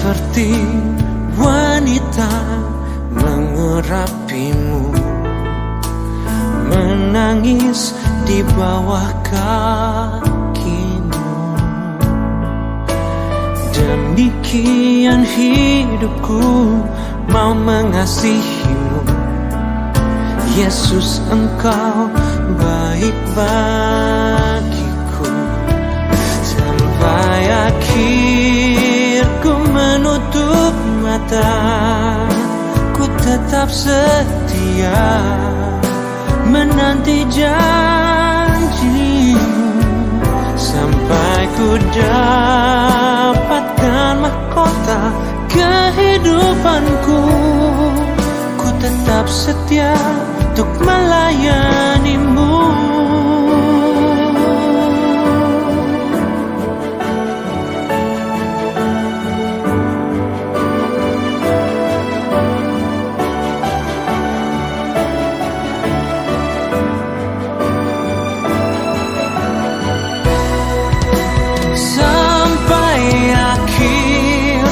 seperti wanita mengurapimu, menangis di bawah kakimu. Demikian hidupku mau mengasihimu, Yesus, Engkau baik bagiku. Sampai akhir ku menutup mata, ku tetap setia menanti janjimu. Sampai ku dapatkan mahkota kehidupanku, ku tetap setia untuk melayanimu. Sampai akhir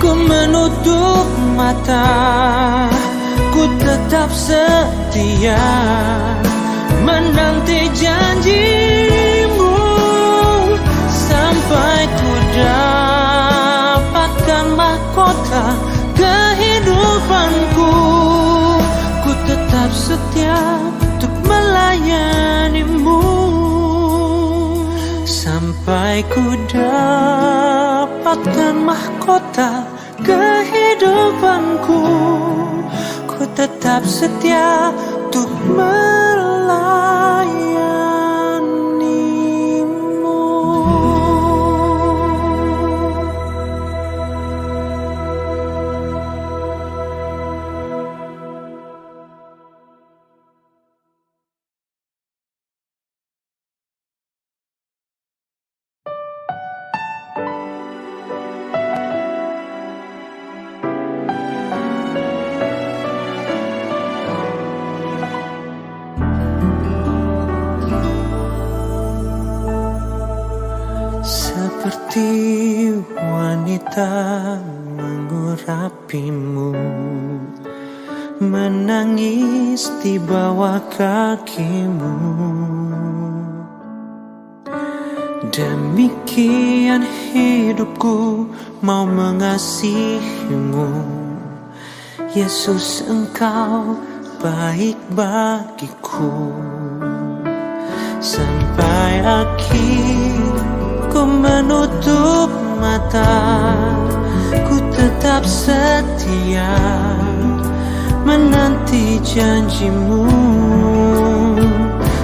ku menutup mata, ku tetap setia menanti janjimu. Sampai ku dapatkan mahkota kehidupanku, ku tetap setia untuk melayanimu. Sampai ku dapatkan mahkota kehidupanku, ku tetap setia untuk melayanimu. Seperti wanita mengurapimu, menangis di bawah kakimu. Demikian hidupku mau mengasihimu, Yesus, Engkau baik bagiku. Sampai akhir ku menutup mata, ku tetap setia menanti janjimu.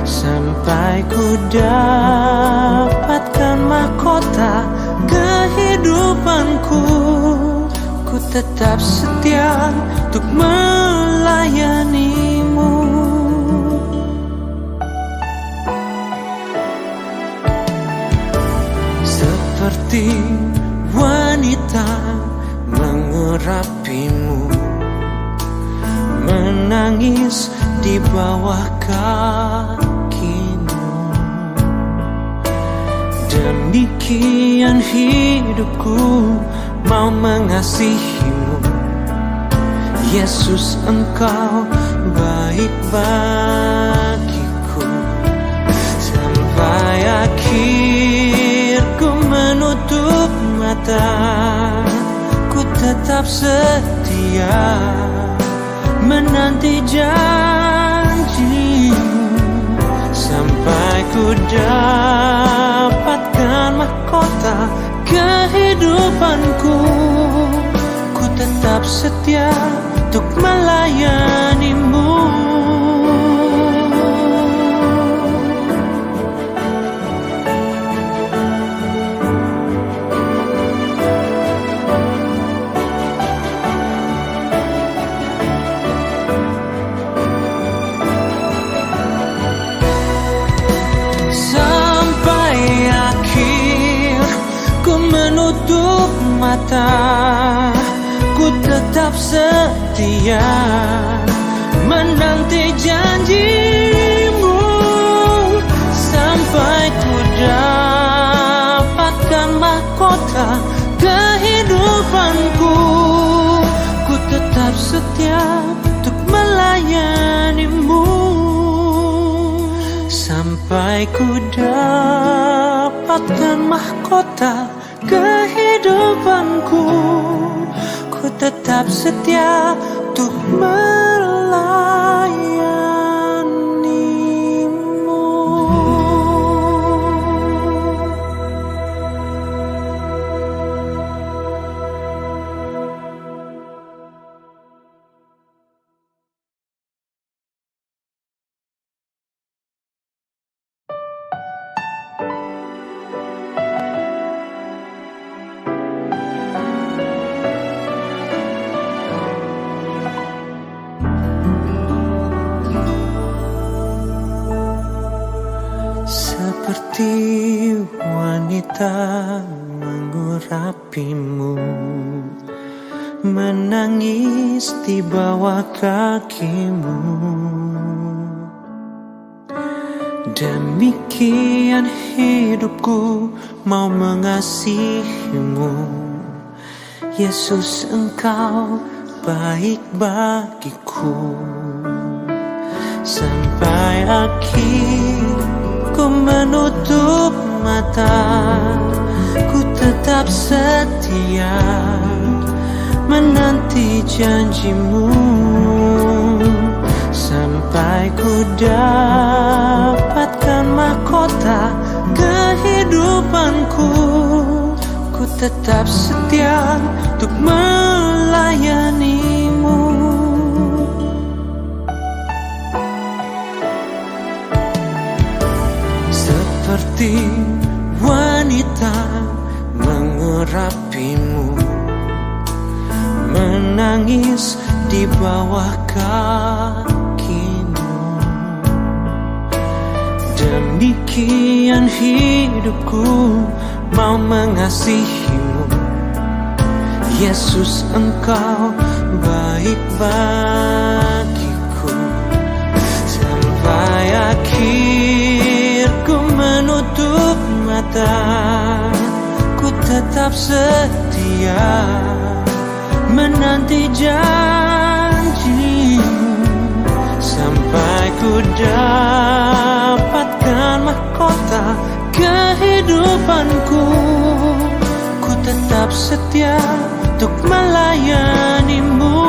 Sampai ku dapatkan mahkota kehidupanku, ku tetap setia untuk melayanimu. Seperti wanita mengurapimu, menangis di bawah kakimu. Demikian hidupku mau mengasihimu, Yesus, Engkau baik bagiku. Sampai akhir ku menutup mata, ku tetap setia menanti janjimu. Sampai ku dapatkan mahkota kehidupanku, ku tetap setia untuk melayanimu. Mata, ku tetap setia menanti janjimu. Sampai ku dapatkan mahkota kehidupanku. Ku tetap setia untuk melayanimu sampai ku dapatkan mahkota kehidupanku. Ku tetap setia untuk melayanimu. Seperti wanita mengurapimu, menangis di bawah kakimu. Demikian hidupku mau mengasihimu. Yesus, Engkau baik bagiku. Sampai akhir ku menutup mata, ku tetap setia menanti janjimu. Sampai ku dapatkan mahkota kehidupanku. Ku tetap setia untuk melayanimu. Seperti wanita mengurapimu, menangis di bawah kakimu. Demikian hidupku mau mengasihimu. Yesus, Engkau baik bagiku. Sampai akhir ku menutup mata, ku tetap setia menanti janjimu. Sampai ku dapatkan mahkota kehidupanku. Ku tetap setia untuk melayanimu.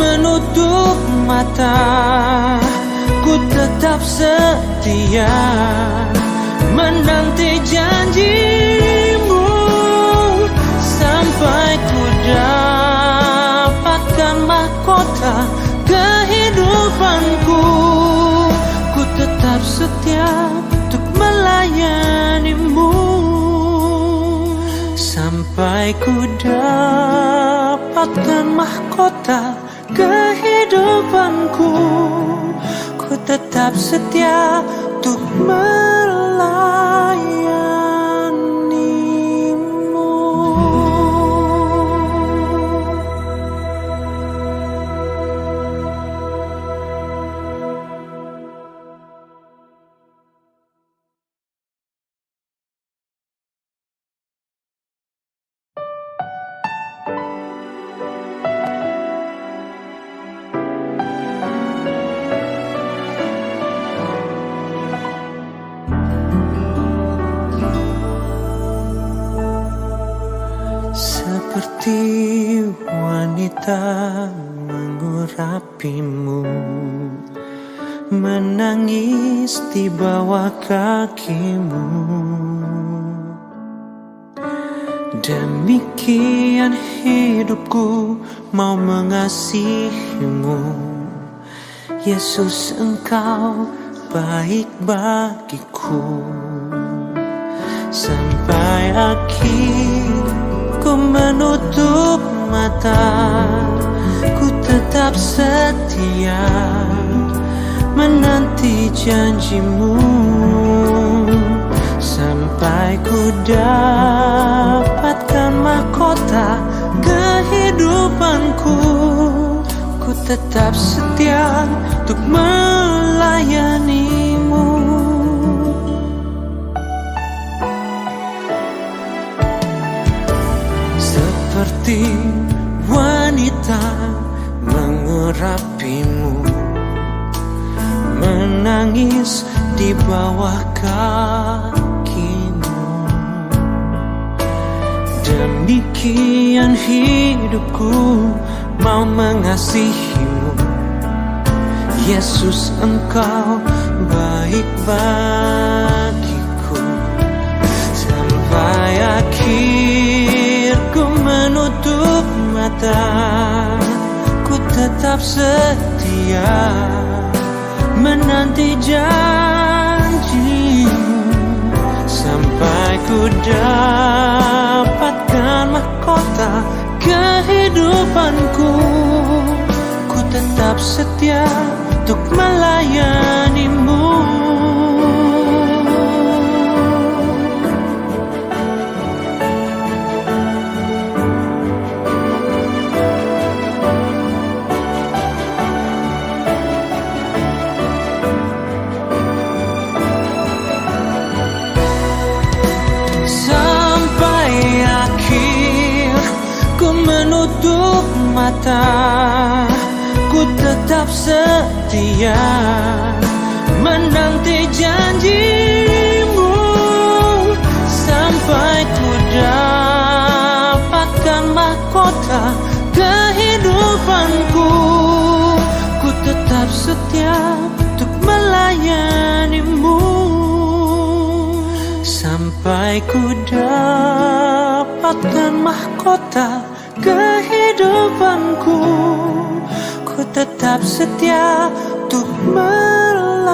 Menutup mata, ku tetap setia menanti janjimu. Sampai ku dapatkan mahkota kehidupanku. Ku tetap setia untuk melayanimu. Sampai ku dapatkan mahkota kehidupanku. Ku tetap setia untuk melayanimu. Seperti wanita mengurapimu, menangis di bawah kakimu. Demikian hidupku mau mengasihimu. Yesus, Engkau baik bagiku. Sampai akhir ku menutup mata, ku tetap setia menanti janjimu, sampai ku dapatkan mahkota kehidupanku. Ku tetap setia untuk melayanimu. Seperti wanita mengurapimu, menangis di bawah kakimu. Demikian hidupku mau mengasihimu. Yesus, Engkau baik bagiku. Sampai akhir ku menutup mata, ku tetap setia menanti janjimu, sampai ku dapatkan mahkota kehidupanku. Ku tetap setia untuk melayanimu. Sampai akhir ku menutup mata, ku tetap setia menanti janjimu, sampai ku dapatkan mahkota kehidupanku. Ku tetap setia untuk melayanimu, sampai ku dapatkan mahkota kehidupanku. Ku tetap setia untuk melayanimu.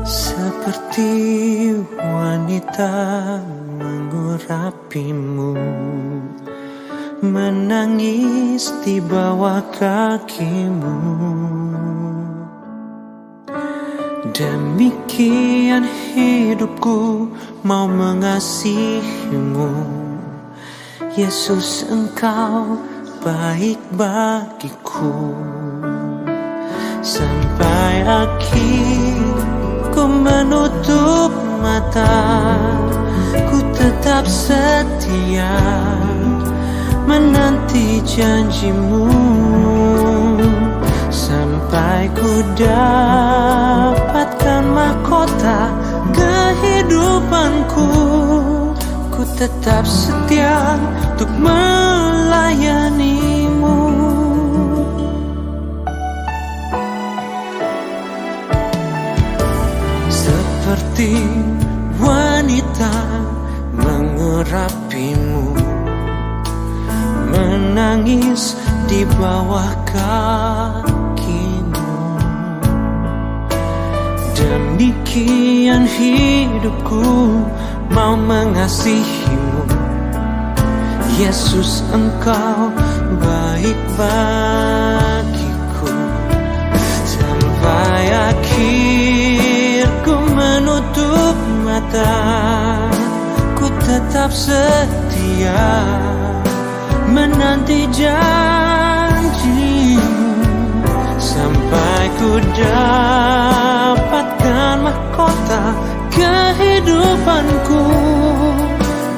Seperti wanita mengurapimu, menangis di bawah kakimu. Demikian hidupku mau mengasihimu. Yesus, Engkau baik bagiku. Sampai akhir ku menutup mata, ku tetap setia menanti janjimu, sampai ku dapatkan mahkota kehidupanku. Ku tetap setia untuk melayanimu. Seperti wanita mengurapimu, menangis di bawah kakimu. Demikian hidupku mau mengasihimu. Yesus, Engkau baik bagiku. Sampai akhir ku menutup mata, ku tetap setia menanti janjimu, sampai ku dapatkan mahkota kehidupanku.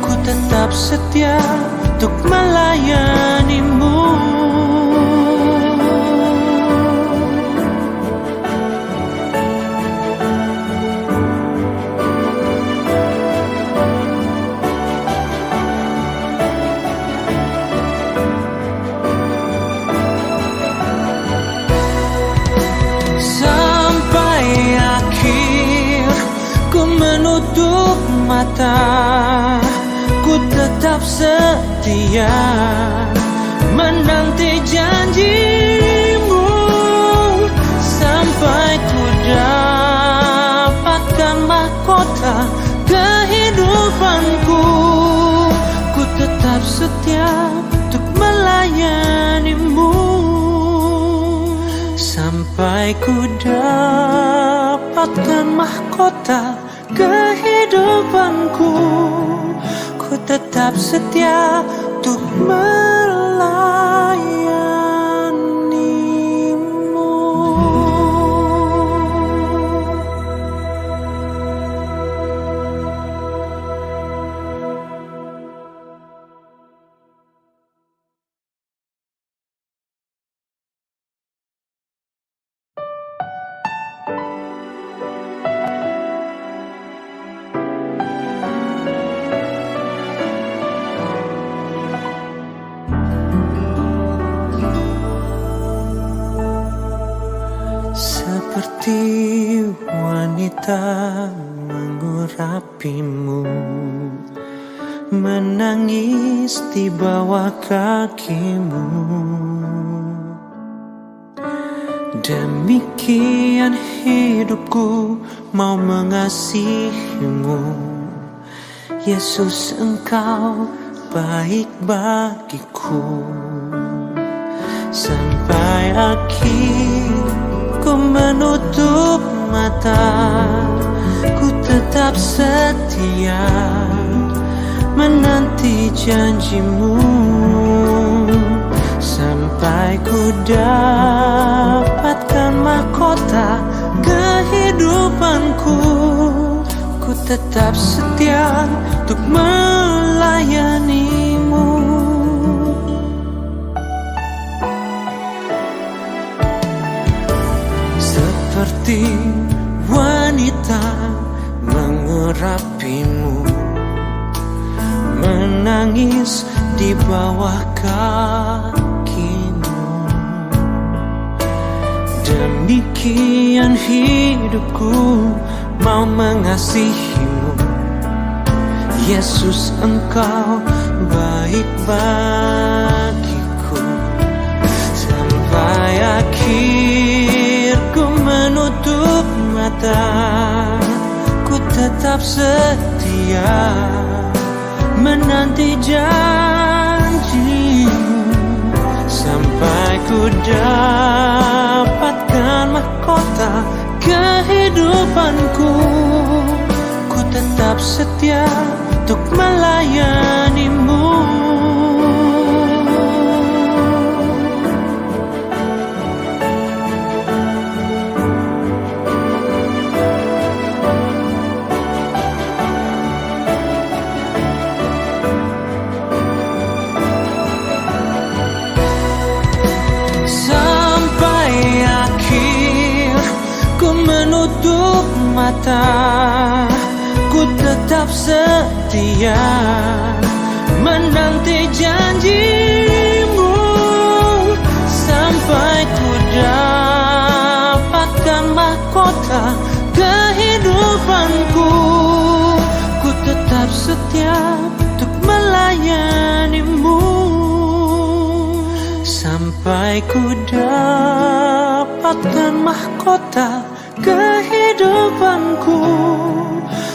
Ku tetap setia untuk melayanimu. mata, ku tetap setia menanti janjimu sampai ku dapatkan mahkota kehidupanku. Ku tetap setia untuk melayanimu sampai ku dapatkan mahkota kehidupanku. Ku tetap setia untuk melayanimu. Seperti wanita mengurapimu, menangis di bawah kakimu. Demikian hidupku mau mengasihimu. Yesus, Engkau baik bagiku. Sampai akhir ku menutup mata, ku tetap setia menanti janjimu sampai ku dapatkan mahkota kehidupanku. Ku tetap setia untuk melayanimu. Seperti wanita mengurapimu, menangis di bawah kakimu. Demikian hidupku mau mengasihimu. Yesus, Engkau baik bagiku. Sampai akhir ku menutup mata, ku tetap setia menanti janjimu sampai ku dapatkan mahkota kehidupanku. Ku tetap setia untuk melayanimu. Menutup mata, ku tetap setia menanti janjimu sampai ku dapatkan mahkota kehidupanku. Ku tetap setia untuk melayanimu sampai ku dapatkan mahkota kehidupanku.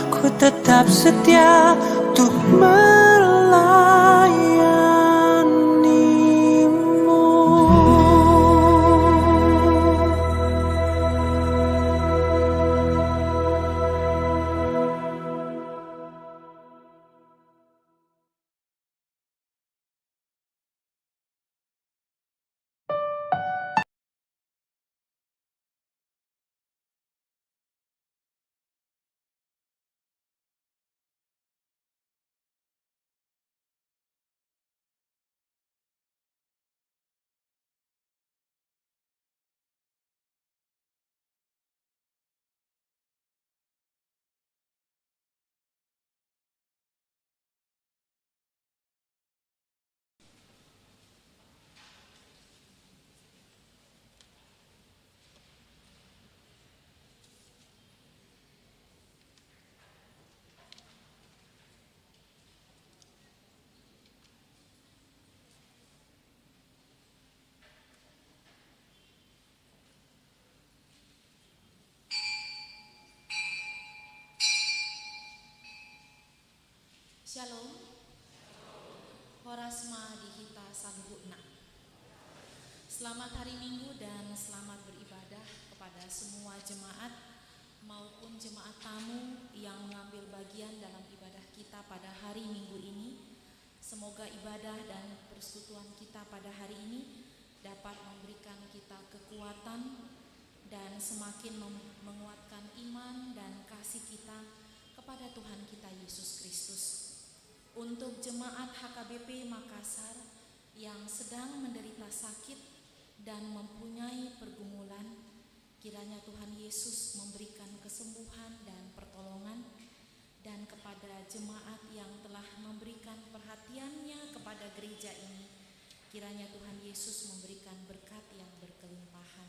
Ku tetap setia untuk Shalom. Horasma dihita salhuna. Selamat hari Minggu dan selamat beribadah kepada semua jemaat maupun jemaat tamu yang mengambil bagian dalam ibadah kita pada hari Minggu ini. Semoga ibadah dan persekutuan kita pada hari ini dapat memberikan kita kekuatan dan semakin menguatkan iman dan kasih kita kepada Tuhan kita Yesus Kristus. Untuk jemaat HKBP Makassar yang sedang menderita sakit dan mempunyai pergumulan, kiranya Tuhan Yesus memberikan kesembuhan dan pertolongan. Dan kepada jemaat yang telah memberikan perhatiannya kepada gereja ini, kiranya Tuhan Yesus memberikan berkat yang berkelimpahan.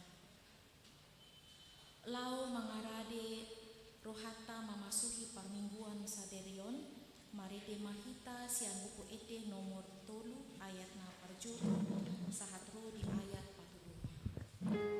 Lau mangarade rohata memasuki permingguan saderion, marite mahita sian buku ete nomor 3 ayat na parjuru sahatro di ayat 42.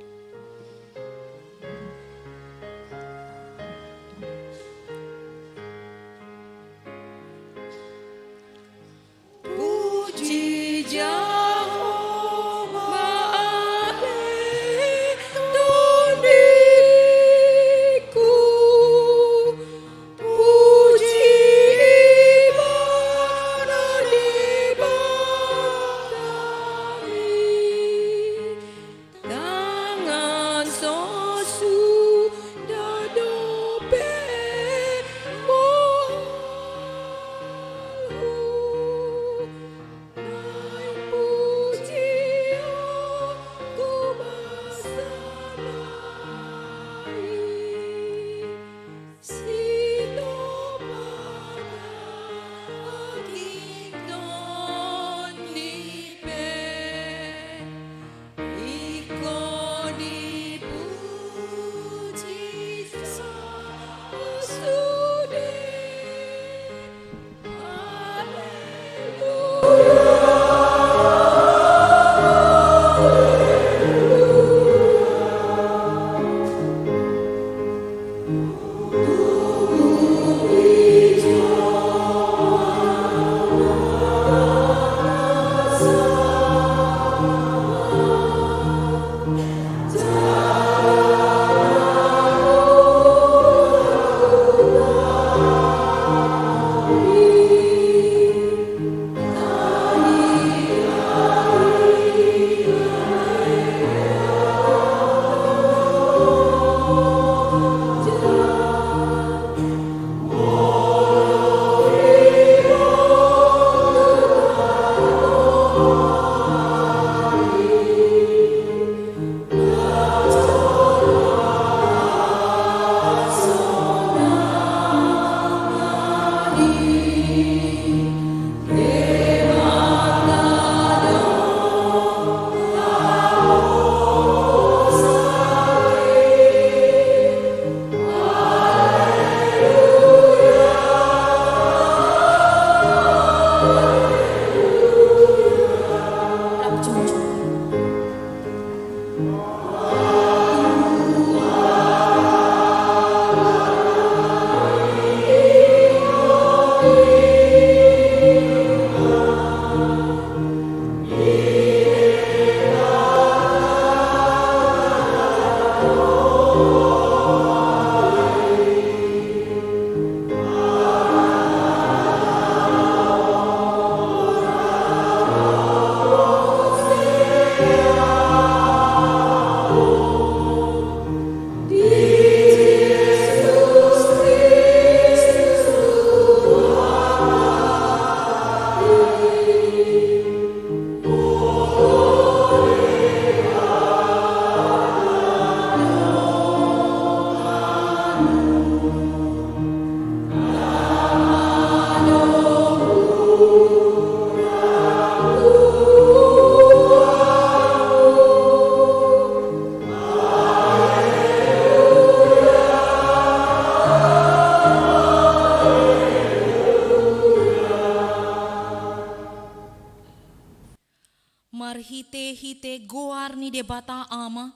Marhite-hite goar ni debata ama,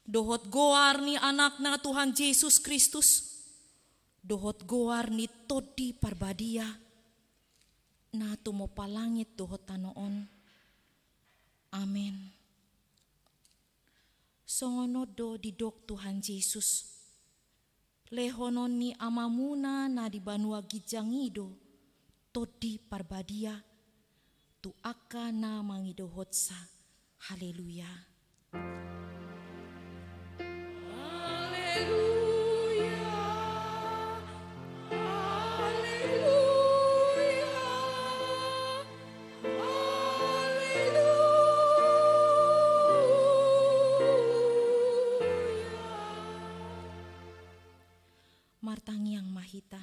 dohot goar ni anakna Tuhan Yesus Kristus, dohot goar ni todi parbadia, na tumopalangit dohot tanoon. Amen. Songonod do didok Tuhan Yesus. Lehonon ni amamuna na di banua gijangido, todi parbadia, tu aka na mangidohot sa. Haleluya. Martangiang mahita.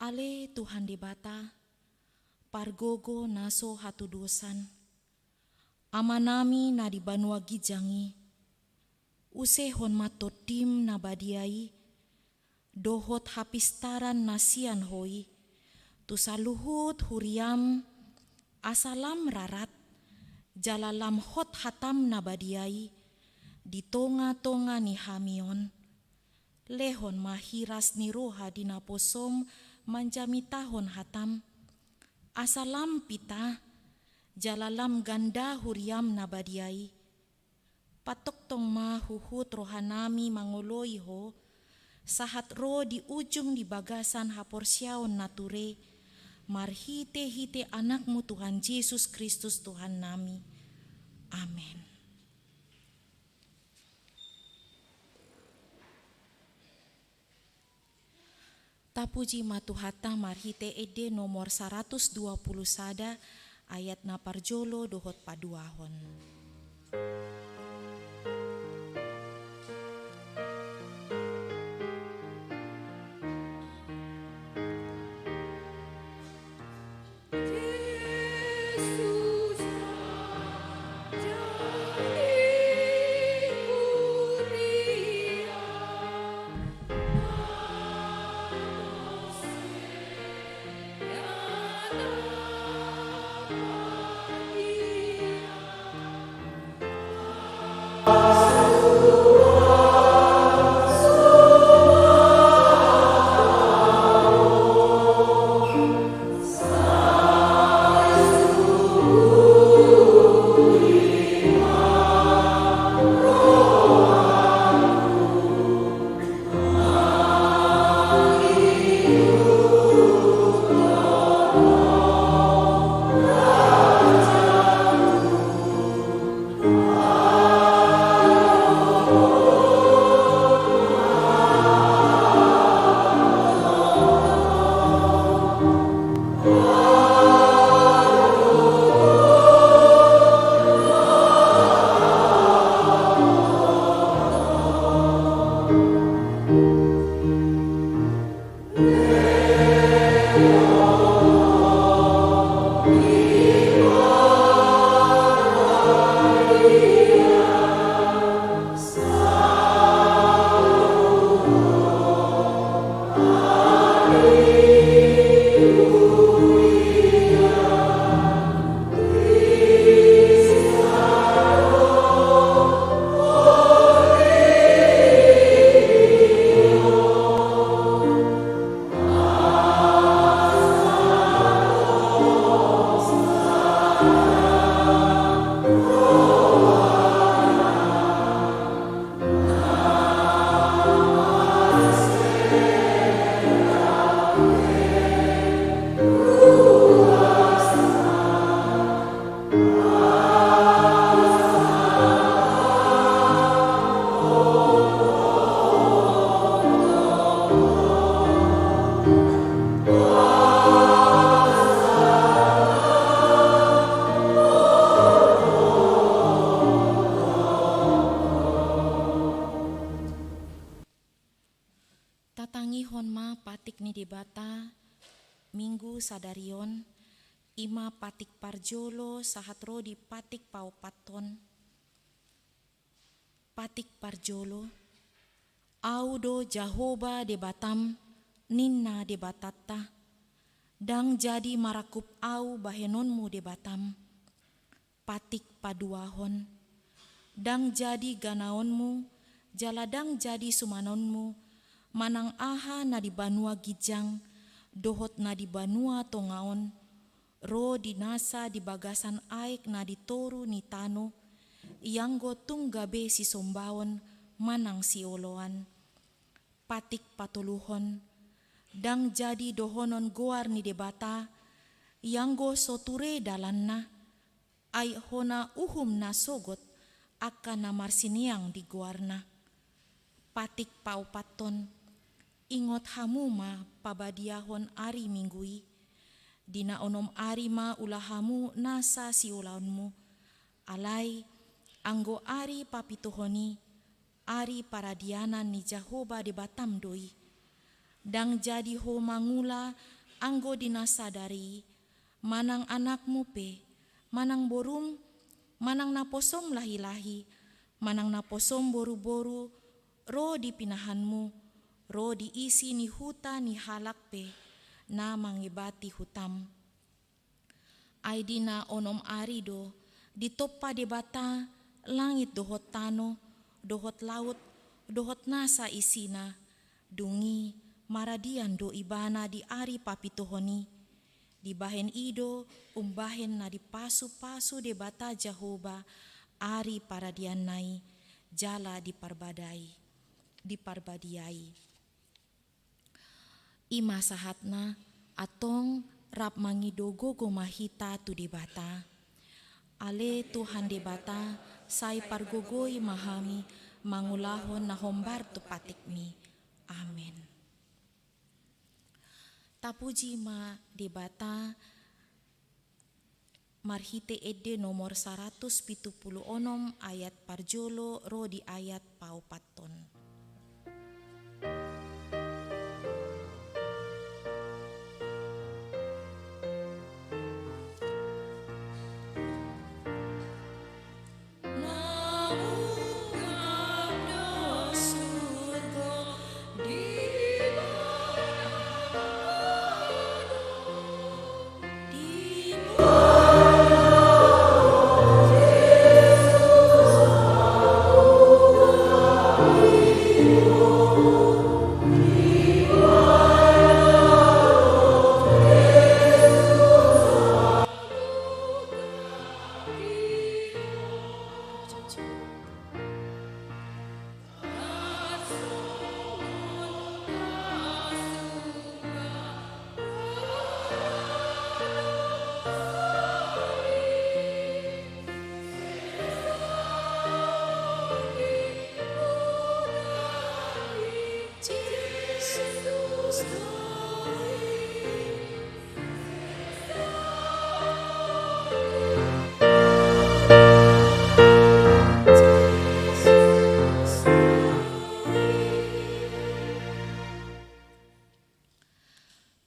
Ale Tuhan debata, pargogo naso hatudusan. Amanami na di banua gijangi. Usehon matotim na badiai. Dohot hapistaran nasian hoi. Tusaluhut huriam. Asalam rarat. Jalalam hot hatam na badiai. Di tonga-tonga ni hamion. Lehon mahiras ni roha dinaposom manjamitahon hatam. Asalam pita, jalalam ganda huriam nabadiai. Patoktong mahuhut rohanami mangoloi ho, sahat ro di ujung di bagasan haporsyaon nature, marhite-hite anakmu Tuhan Yesus Kristus Tuhan nami. Amin. Tapuji matuhata marhite ede nomor 120 sada ayat na parjolo dohot paduahon. Sadarion, ima patik parjolo sahatro di patik paupaton. Patik parjolo, audo Jahoba de batam, ninna de batata, dang jadi marakup au bahenonmu de batam. Patik paduahon, dang jadi ganaonmu, jaladang jadi sumanonmu, manang aha na di banua gijang, dohot na di banua tongaon, ro dinasa di bagasan aik na ditoru ni tano, ianggo tunggabe si sombawon manang si oloan, patik patuluhon, dang jadi dohonon goar ni debata, ianggo soture dalanna, ay hona uhum na sogot, akan na marsiniang di goarna, patik paupaton, ingot hamuma pabadiahon ari minggui, dina onom ari ma ulahamu nasa si ulaunmu, alai anggo ari papituhoni, ari paradianan ni Jahoba di Batam doi, dang jadi ho mangula anggo dinasadari, manang anakmu pe, manang borum, manang naposom lahi-lahi, manang naposom boru-boru, ro di pinahanmu, ro diisi ni huta ni halak pe, na mangibati hutam. Aidina onom arido, ditoppa debata, langit dohot tano, dohot laut, dohot nasa isina, dungi maradian do ibana di ari papituhoni, di bahen ido umbahen na di pasu-pasu debata Jahoba, ari paradian nai, jala diparbadiai. Ima sahatna atong rap mangidogo gomahita tu debata. Ale Tuhan debata sai pargogoi mahami mangulahon na hombar tu patikmi. Amin. Tapuji ma debata marhite ede nomor 176 ayat parjolo ro di ayat paupaton.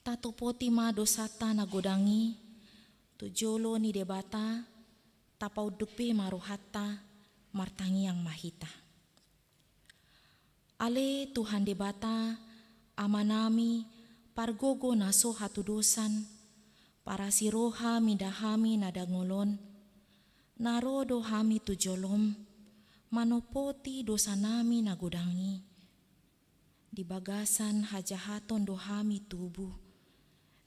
Tatupoti ma dosata nagodangi, tujolo ni debata, tapau dupe maruhata, martangi yang mahita. Ale Tuhan debata, amanami, pargogo naso hatu dosan, para siroha midahami nadangolon, narodo hami tujolom, manopoti dosanami nagodangi, di bagasan hajahaton dohami tubuh,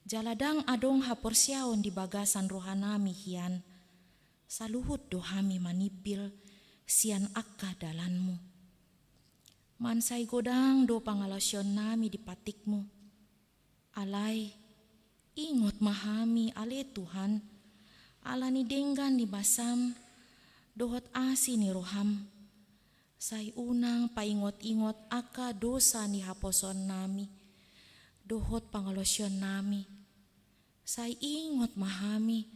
jaladang adong haporsiaon di bagasan rohanami hian, saluhut dohami manibil, sian akka dalanmu. Mansai godang do pangalasyon nami di patikmu. Alay, ingot mahami ale Tuhan, alani denggan di basam, dohot asi ni roham. Say unang paingot-ingot aka dosa ni haposon nami, dohot pangalasyon nami. Say ingot mahami,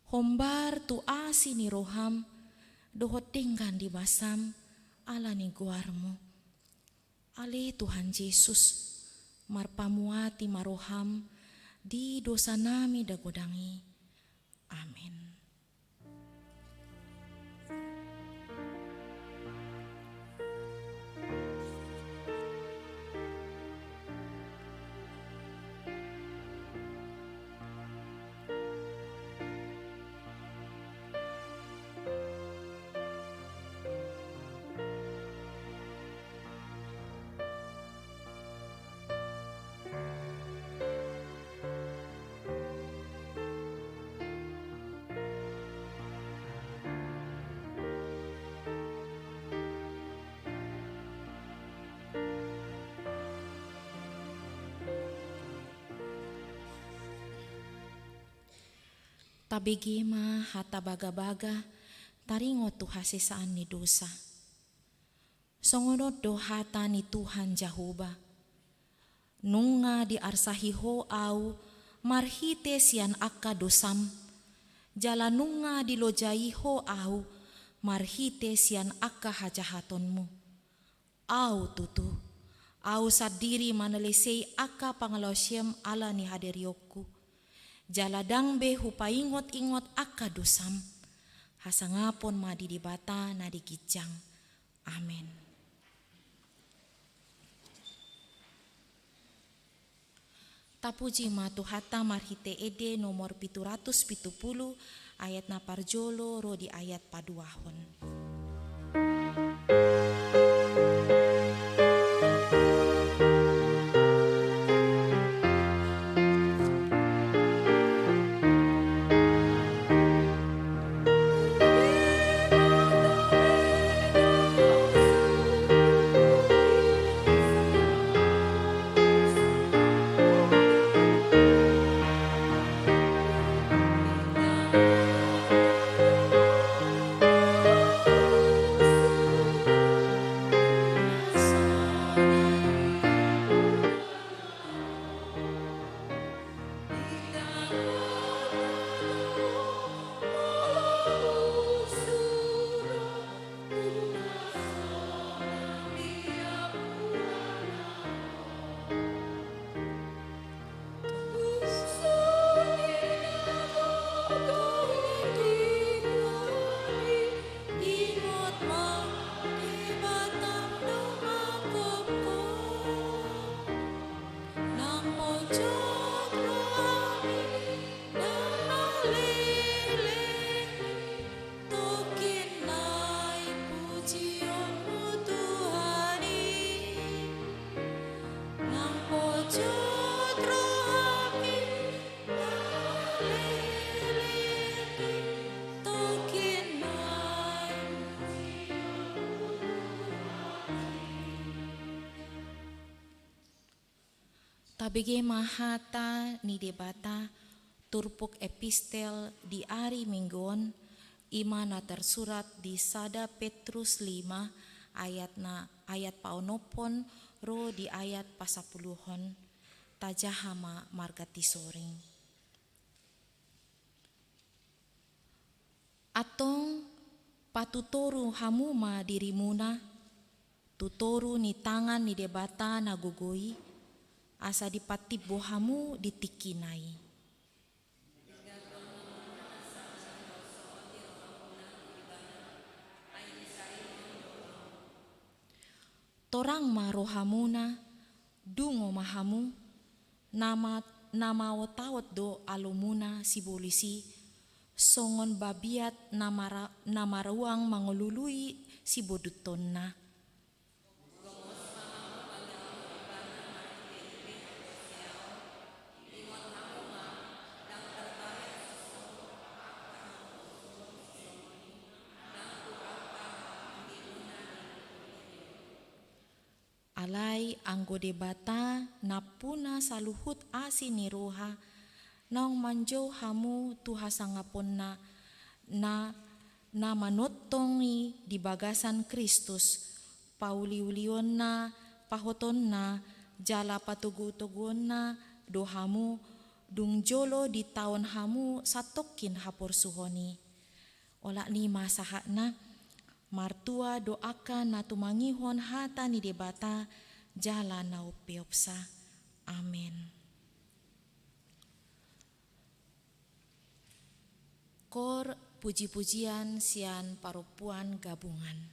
hombar tu asi ni roham, dohot denggan di basam, alani guarmu. Ale Tuhan Yesus, marpamuati maroham, di dosa nami dagodangi. Amin. Tabegema hata baga-baga taringo tu hasesaan ni dosa. Songonod do hata ni Tuhan Jahoba. Nunga di arsahiho au marhite sian akka dosam. Jala nunga di lojaiho au marhite sian akka hajahatonmu. Au tutu, au sadiri manalesei akka pangalosyem ala ni haderioku. Jala dangbe hupaingot-ingot akka dosam. Hasangapon madi di bata na di gijang. Amin. Tapuji matu hata marhite ede nomor 770 ayat na parjolo ro di ayat paduahon. Tabege mahata ni debata turpuk epistel di ari minggon imana tersurat di Sada Petrus 5 ayat paonopon ro di ayat pasapuluhon tajahama margati soring. Atong patutoru hamuma dirimuna tutoru ni tangan ni debata nagugoi asa dipati bohamu ditikinai. Torang marohamuna dungo mahamu nama wotawot do alumuna si bolisi songon babiat nama ruang mangolului si bodutonna. Alai anggo debata napuna saluhut asi ni roha naong manjau hamu tuha sangaponna na manottongi di bagasan Kristus pauliulionna pahotonna jala patugu-tuguna dohamu dung jolo di tahun hamu satokin hapor suhoni ola ni masahakna martua doakan na tumangihon hata ni debata jala na upeopsa. Amin. Kor puji-pujian sian parupuan gabungan.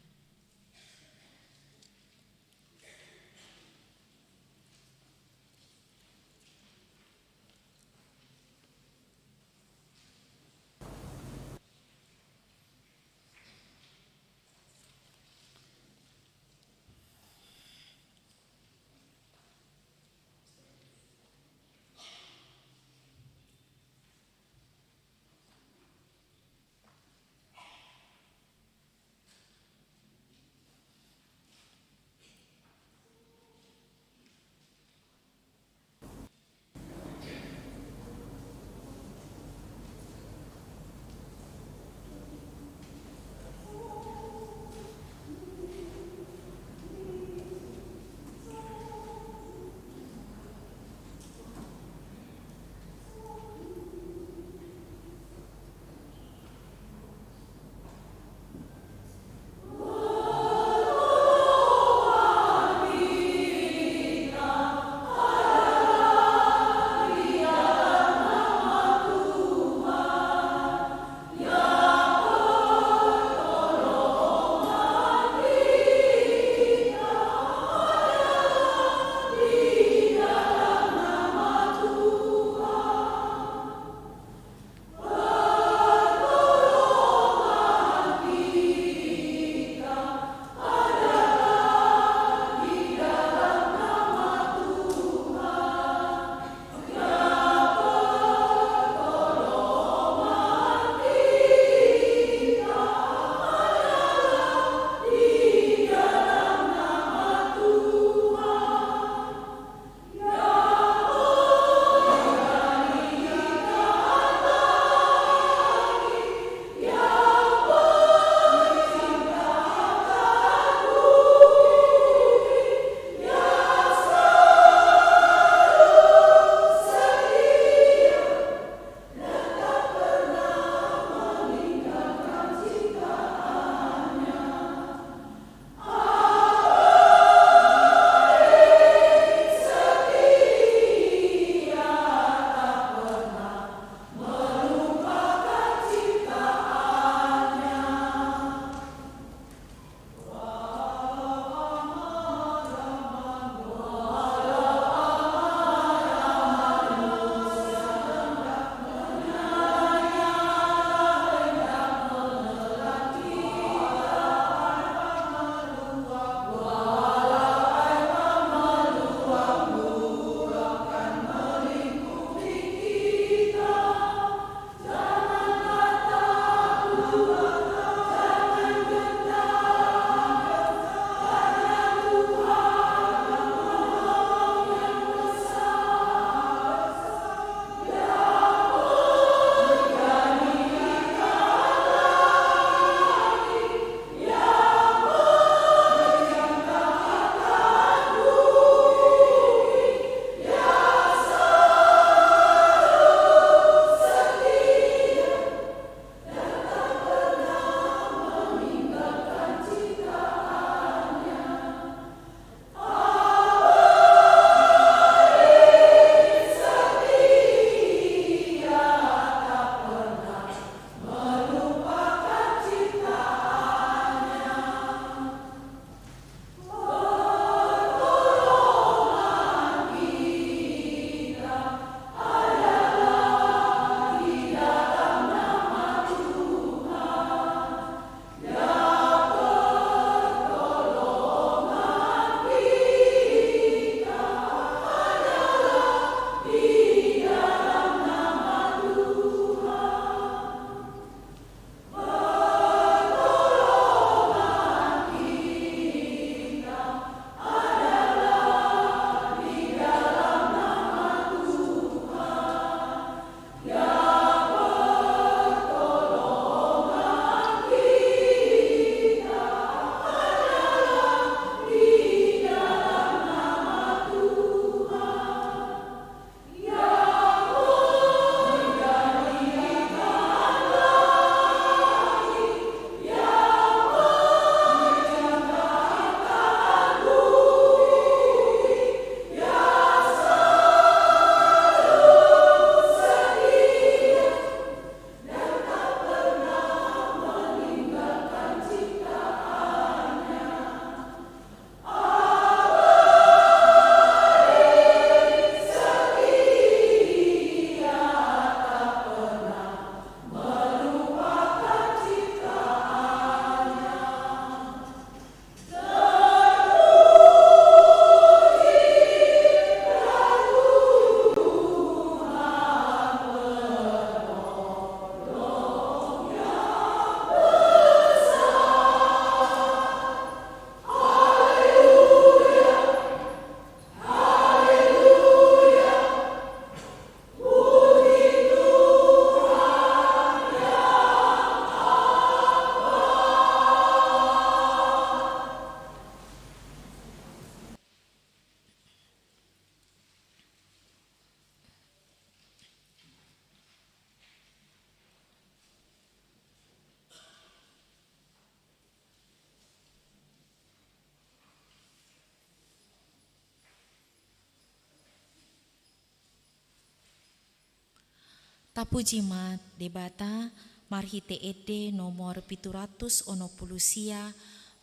Tapu jimat debata marhite ede nomor 760 sia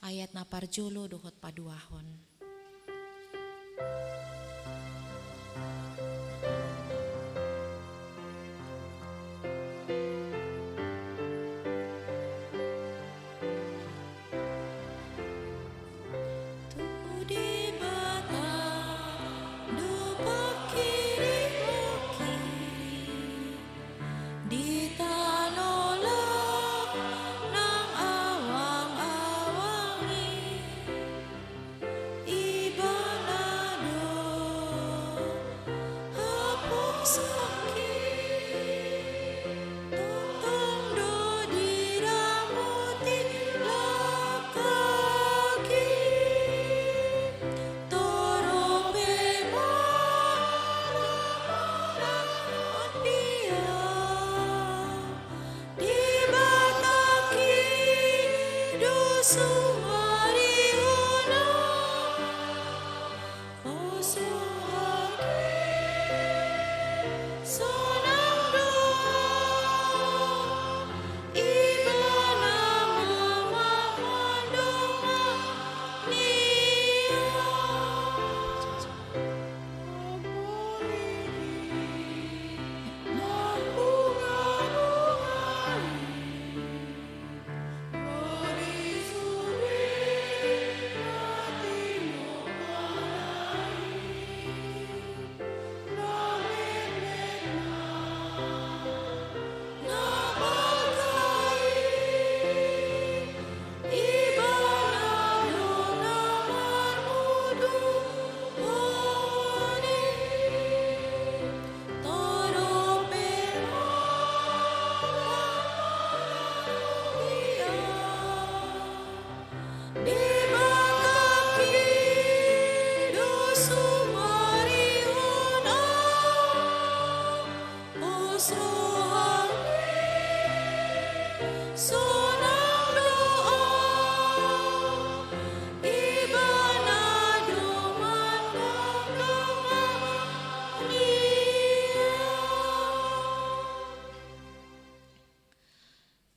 ayat naparjolo dohot paduahon.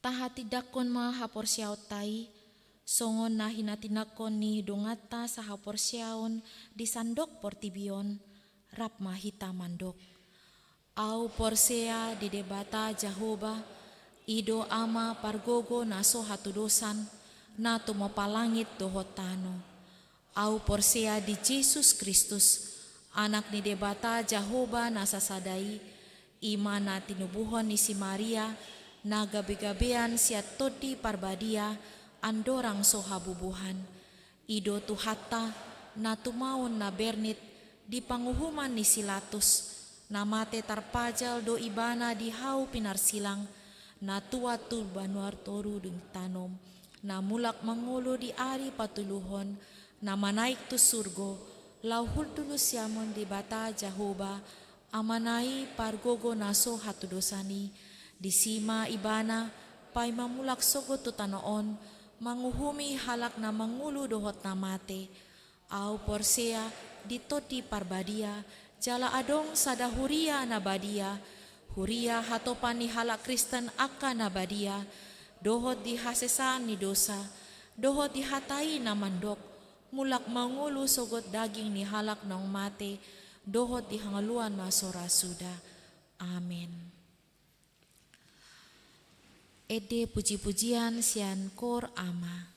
Tahati-dakon ma haporsiaw tai, songon na hinatinakon ni dongata sa haporsiaon di sandok portibion, rap mahita mandok. Au porsea di debata Jahoba, ido ama pargogo naso hatudosan, na tumopalangit dohotano. Au porsea di Jesus Kristus, anak ni debata Jahoba nasasadai, ima na tinubuhon ni si Maria, na gabi-gabian siat todi parbadia andorang sohabubuhan. Ido tuhata na tumaon na bernit di panguhuman ni Silatus, na mate tarpajal do ibana di hau pinarsilang, na tua tu banuar toru deng tanom, na mulak mangulo di ari patuluhon, na manaik tu surgo, lau hultulus yamon di bata Jahoba, amanai pargogo naso hatudosani, di sima ibana pai mamulak sogo tu tanoon, manguhumi halak na mangulu dohot na mate. Au porsea di toti parbadia, jala adong sada huria na badia, huria hatopan ni halak Kristen aka na badia, dohot di hasesan ni dosa, dohot di hatai na mandok, mulak mangulu sogot daging ni halak nang mate, dohot di hangaluan na sorasuda. Amin. Ede puji-pujian sian kor ama.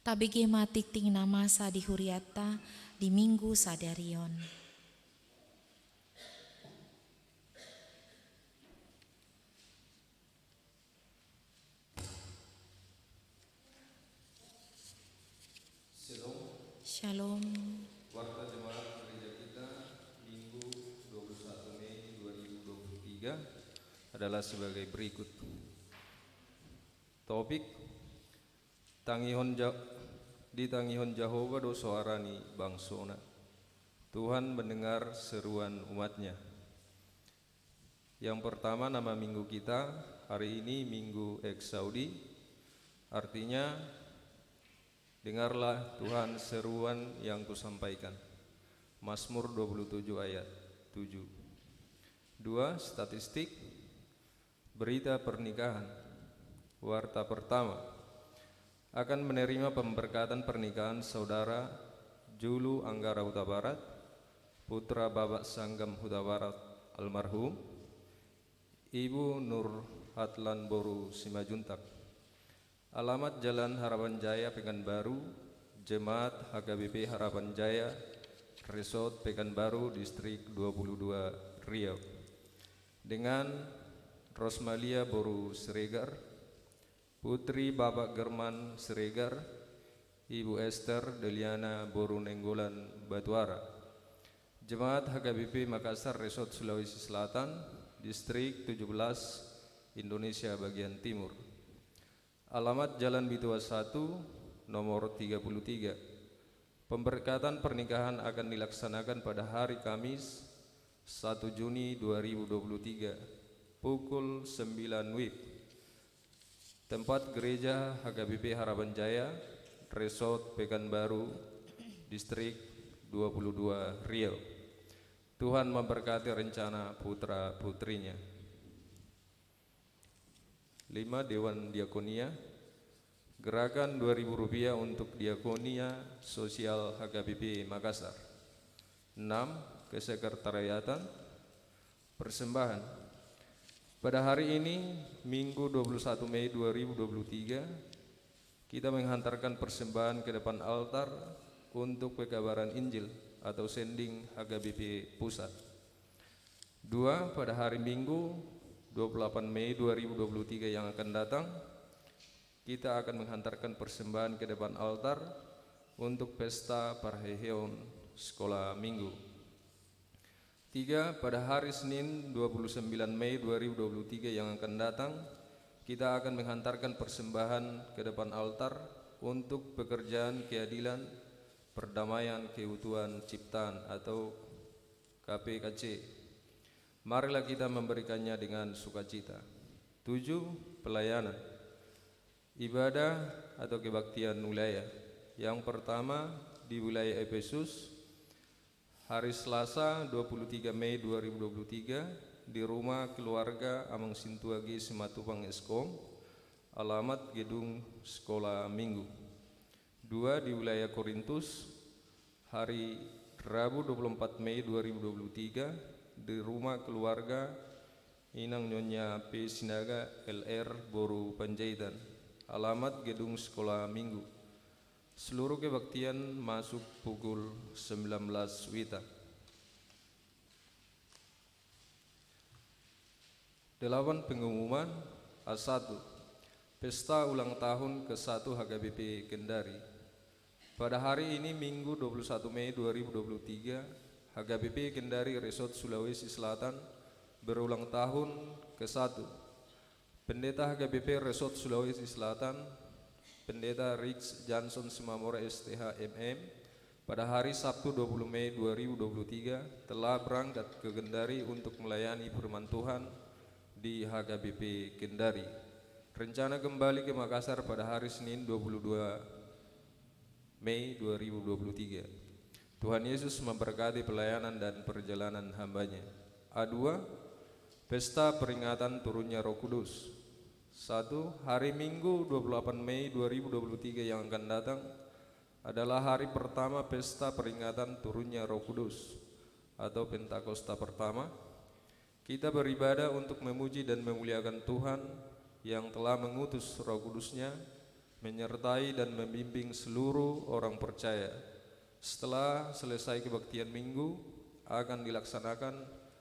tabege matik ting namasa di huriata di minggu sadarion. Shalom. Warta Jemaat Gereja kita Minggu 21 Mei 2023 adalah sebagai berikut. Topik di tangihon Jehovah do soarani bangsona. Tuhan mendengar seruan umatnya. Yang pertama, nama minggu kita hari ini Minggu Eksaudi, artinya dengarlah Tuhan seruan yang kusampaikan. Mazmur 27 ayat 7. 2. Statistik berita pernikahan. Warta pertama, akan menerima pemberkatan pernikahan saudara Julu Anggara Huta Barat, putra Bapak Sanggam Huta Barat almarhum, Ibu Nur Hatlan Boru Simajuntak. Alamat Jalan Harapan Jaya Pekanbaru, Jemaat HKBP Harapan Jaya, Resort Pekanbaru, Distrik 22 Riau. Dengan Rosmalia Boru Siregar, putri Bapak German Siregar, Ibu Esther Deliana Boru Nenggolan Batuara. Jemaat HKBP Makassar Resort Sulawesi Selatan, Distrik 17 Indonesia bagian timur. Alamat Jalan Bitua 1 nomor 33. Pemberkatan pernikahan akan dilaksanakan pada hari Kamis 1 Juni 2023 pukul 9 WIB. Tempat gereja HKBP Harapan Jaya, Resort Pekanbaru, Distrik 22 Riau. Tuhan memberkati rencana putra-putrinya. 5. Dewan Diakonia, gerakan Rp2.000 untuk Diakonia Sosial HKBP Makassar. 6. Kesekretariatan, persembahan. Pada hari ini, Minggu 21 Mei 2023, kita menghantarkan persembahan ke depan altar untuk pekabaran Injil atau sending HKBP Pusat. 2. Pada hari Minggu 28 Mei 2023 yang akan datang, kita akan menghantarkan persembahan ke depan altar untuk pesta Parheheon Sekolah Minggu. 3. Pada hari Senin 29 Mei 2023 yang akan datang, kita akan menghantarkan persembahan ke depan altar untuk pekerjaan keadilan, perdamaian, keutuhan ciptaan atau KPKC. Marilah kita memberikannya dengan sukacita. 7. Pelayanan, ibadah atau kebaktian wilayah. Yang pertama di wilayah Efesus, hari Selasa 23 Mei 2023 di rumah keluarga Amang Sintuagi Simatupang Eskom, alamat gedung sekolah minggu. 2. Di wilayah Korintus, hari Rabu 24 Mei 2023 di rumah keluarga Inang Nyonya P. Sinaga LR Boru Panjaitan, alamat gedung sekolah minggu. Seluruh kebaktian masuk pukul 19 WITA. 8. Pengumuman. A1. Pesta ulang tahun ke-1 HKBP Kendari. Pada hari ini Minggu 21 Mei 2023, HKBP Kendari Resort Sulawesi Selatan berulang tahun ke-1. Pendeta HKBP Resort Sulawesi Selatan, Pendeta Rix Johnson Simamora STH MM, pada hari Sabtu 20 Mei 2023 telah berangkat ke Kendari untuk melayani firman Tuhan di HKBP Kendari. Rencana kembali ke Makassar pada hari Senin 22 Mei 2023. Tuhan Yesus memberkati pelayanan dan perjalanan hambanya. A2. Pesta peringatan turunnya Roh Kudus. 1. Hari Minggu 28 Mei 2023 yang akan datang adalah hari pertama pesta peringatan turunnya Roh Kudus atau Pentakosta pertama. Kita beribadah untuk memuji dan memuliakan Tuhan yang telah mengutus Roh Kudus-Nya menyertai dan membimbing seluruh orang percaya. Setelah selesai kebaktian minggu, akan dilaksanakan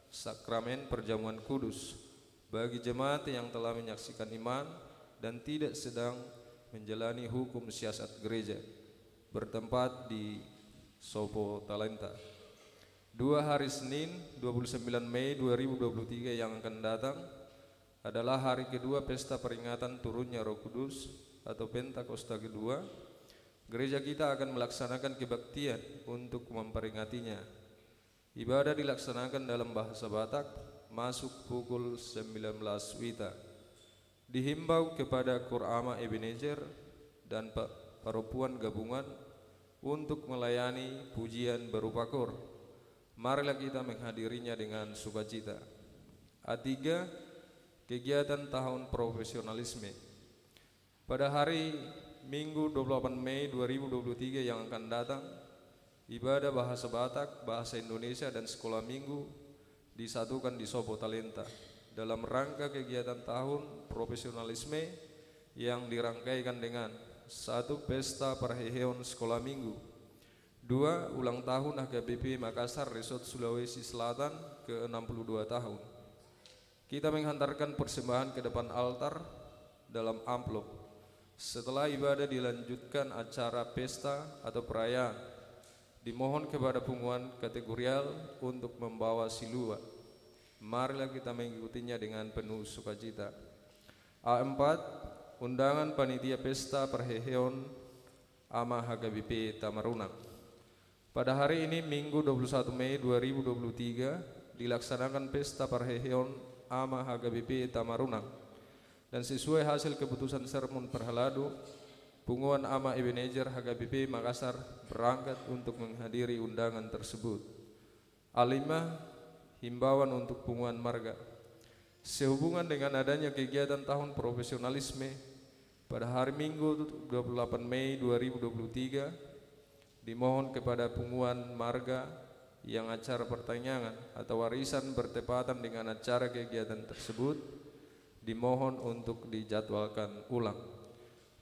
sakramen perjamuan kudus bagi jemaat yang telah menyaksikan iman dan tidak sedang menjalani hukum siasat gereja, bertempat di Sopo Talenta. 2 hari Senin 29 Mei 2023 yang akan datang adalah hari kedua pesta peringatan turunnya Roh Kudus atau Pentakosta kedua. Gereja kita akan melaksanakan kebaktian untuk memperingatinya. Ibadah dilaksanakan dalam bahasa Batak, masuk pukul 19 WITA. Dihimbau kepada Kurama Ebenezer dan Parupuan Gabungan untuk melayani pujian berupa kor. Marilah kita menghadirinya dengan sukacita. A3, kegiatan tahun profesionalisme. Pada hari Minggu 28 Mei 2023 yang akan datang, ibadah bahasa Batak, bahasa Indonesia dan sekolah minggu disatukan di Sopo Talenta dalam rangka kegiatan tahun profesionalisme yang dirangkaikan dengan 1. Pesta perheheon sekolah minggu, 2. Ulang tahun HKBP Makassar Resort Sulawesi Selatan ke-62 tahun. Kita menghantarkan persembahan ke depan altar dalam amplop. Setelah ibadah dilanjutkan acara pesta atau perayaan. Dimohon kepada pengumuman kategorial untuk membawa silua. Marilah kita mengikutinya dengan penuh sukacita. A4, undangan panitia pesta perheheon AMA HKBP Tamarunang. Pada hari ini Minggu 21 Mei 2023 dilaksanakan pesta perheheon AMA HKBP Tamarunang. Dan sesuai hasil keputusan sermon perhaladu, pengumuman AMA Ebenezer HKBP Makassar berangkat untuk menghadiri undangan tersebut. A5, himbauan untuk pengumuman marga. Sehubungan dengan adanya kegiatan tahun profesionalisme pada hari Minggu 28 Mei 2023, dimohon kepada pengumuman marga yang acara pertanyaan atau warisan bertepatan dengan acara kegiatan tersebut dimohon untuk dijadwalkan ulang.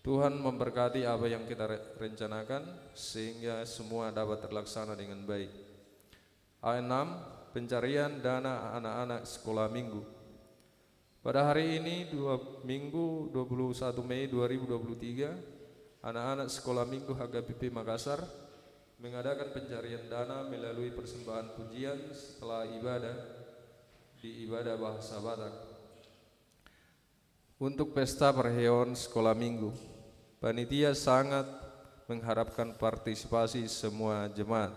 Tuhan memberkati apa yang kita rencanakan sehingga semua dapat terlaksana dengan baik. A6, pencarian dana anak-anak sekolah minggu. Pada hari ini Minggu 21 Mei 2023, anak-anak sekolah minggu HKBP Makassar mengadakan pencarian dana melalui persembahan pujian setelah ibadah di ibadah bahasa Batak. Untuk pesta perheon sekolah minggu, panitia sangat mengharapkan partisipasi semua jemaat.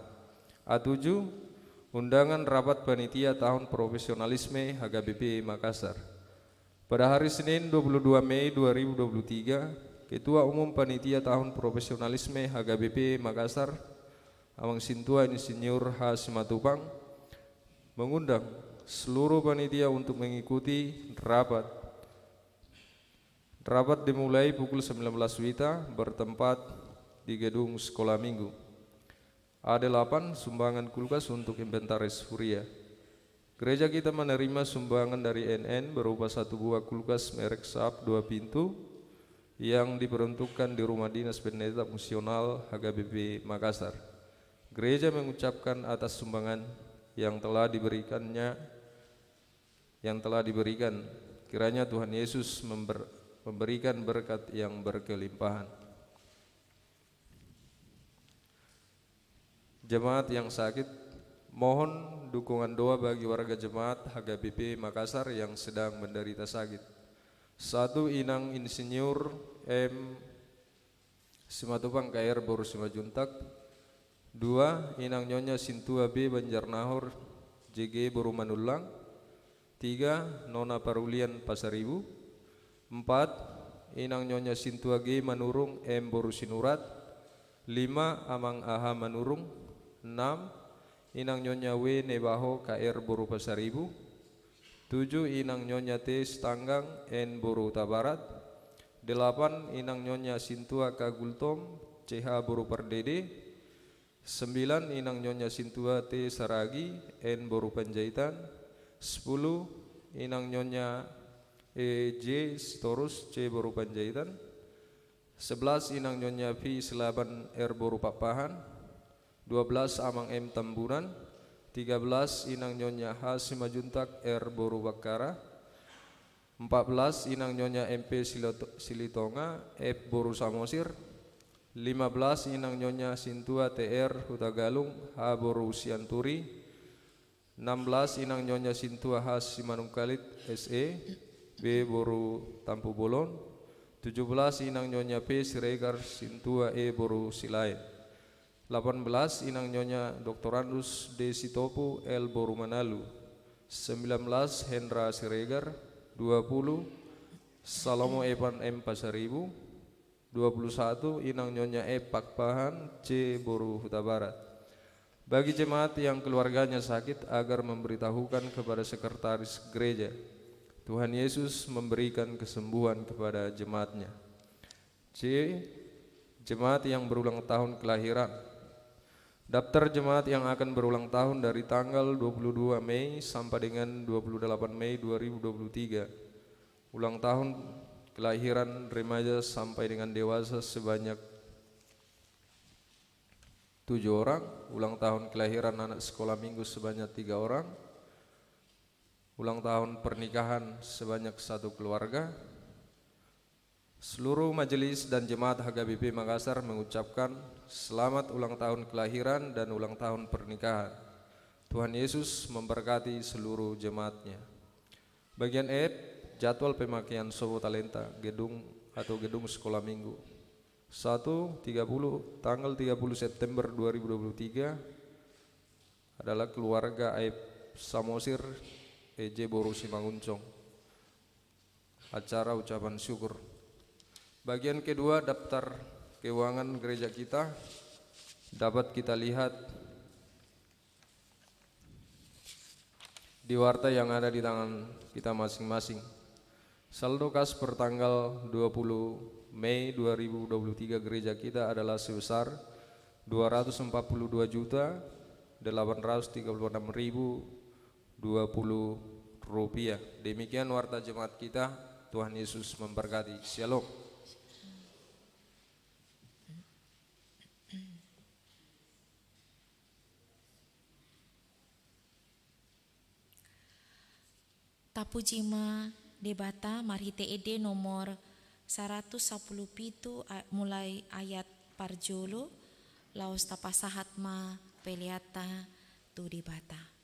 A7, undangan rapat panitia tahun profesionalisme HKBP Makassar. Pada hari Senin 22 Mei 2023, Ketua Umum Panitia Tahun Profesionalisme HKBP Makassar, Amang Sintua Insinyur H. Simatupang, mengundang seluruh panitia untuk mengikuti rapat. Rapat dimulai pukul 19 WITA bertempat di gedung sekolah minggu. A8, sumbangan kulkas untuk inventaris Furia. Gereja kita menerima sumbangan dari NN berupa 1 buah kulkas merek Saab 2 pintu yang diperuntukkan di Rumah Dinas Pendeta Fungsional HKBP Makassar. Gereja mengucapkan atas sumbangan yang telah diberikan. Kiranya Tuhan Yesus memberikan berkat yang berkelimpahan. Jemaat yang sakit, mohon dukungan doa bagi warga jemaat HKBP Makassar yang sedang menderita sakit. 1. Inang Insinyur M. Simatupang KR Boru Simajuntak. 2. Inang Nyonya Sintua B. Banjarnahor JG Boru Manulang. 3. Nona Parulian Pasaribu. 4. Inang Nyonya Sintua G. Manurung M. Boru Sinurat. 5. Amang Aha Manurung. 6. Inang Nyonya W. Nebaho KR Boru Pasaribu. 7. Inang Nyonya T. Stanggang N. Boru Tabarat. 8. Inang Nyonya Sintua Kagultom CH Boru Pardede. 9. Inang Nyonya Sintua T. Saragi N. Boru Panjaitan. 10. Inang Nyonya EJ Storus C. Boru Panjaitan. 11 Inang Nyonya P. Silaban R. Boru Papahan, 12 Amang M. Tambunan, 13 Inang Nyonya H. Simajuntak R. Boru Bakara, 14 Inang Nyonya MP Silitonga F. Boru Samosir, 15 Inang Nyonya Sintua TR Hutagalung H. Boru Sianturi, 16 Inang Nyonya Sintua H. Simanungkalit SE B. Boru Tampu Bolon, 17 Inang Nyonya P. Siregar Sintua E. Boru Silain, 18 Inang Nyonya Dr. Andus D. Sitopu L. Boru Manalu, 19 Hendra Siregar, 20 Salomo Evan M. Pasaribu, 21 Inang Nyonya E. Pakpahan C. Boru Huta Barat. Bagi jemaat yang keluarganya sakit agar memberitahukan kepada sekretaris gereja. Tuhan Yesus memberikan kesembuhan kepada jemaatnya. C. Jemaat yang berulang tahun kelahiran. Daftar jemaat yang akan berulang tahun dari tanggal 22 Mei sampai dengan 28 Mei 2023. Ulang tahun kelahiran remaja sampai dengan dewasa sebanyak 7 orang. Ulang tahun kelahiran anak sekolah minggu sebanyak 3 orang. Ulang tahun pernikahan sebanyak 1 keluarga. Seluruh majelis dan jemaat HKBP Makassar mengucapkan selamat ulang tahun kelahiran dan ulang tahun pernikahan. Tuhan Yesus memberkati seluruh jemaatnya. Bagian E, jadwal pemakaian Sobo Talenta gedung sekolah minggu. 1. Tanggal 30 September 2023 adalah keluarga Aib Samosir EJ Boru Simanguncong. Acara ucapan syukur. Bagian kedua, daftar keuangan gereja kita dapat kita lihat di warta yang ada di tangan kita masing-masing. Saldo kas per tanggal 20 Mei 2023 gereja kita adalah sebesar 242.836.020 rupiah. Demikian warta jemaat kita. Tuhan Yesus memberkati. Shalom. Tapu Jima Debata Marhite Ede nomor 110 pitu mulai ayat parjolo laos tapasahatma peliata tu debata.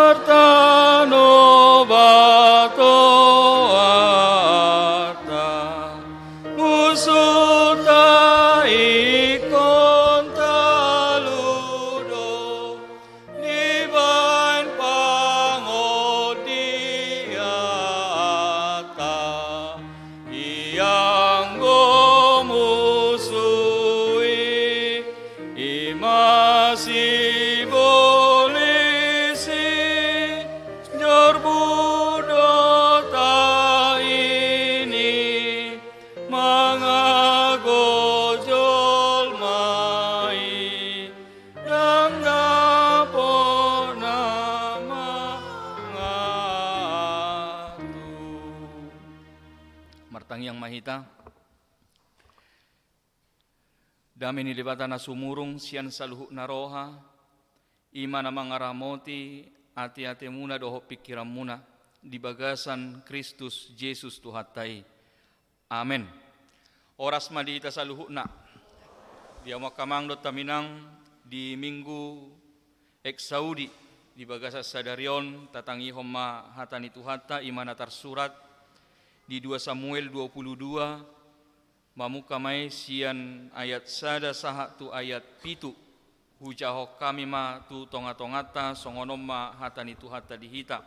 Martano batoata musuta ikon taludo dibain pangodiata iyang gomusui imasi Yang mahita dami ni libatana sumurung sian saluhuk naroha ima na mangaramoti ati-ati muna doho pikiran muna di bagasan Kristus Yesus Tuhatai. Amen. Oras madita saluhuk na dia makamang dot taminang di minggu eksaudi di bagasa sadarion tatangi homa hatani Tuhata imana tersurat di 2 Samuel 22 mamukamai sian ayat sada sahatu ayat pitu hujaho kami ma tu tonga-tongata songonom ma hatani Tuhata dihita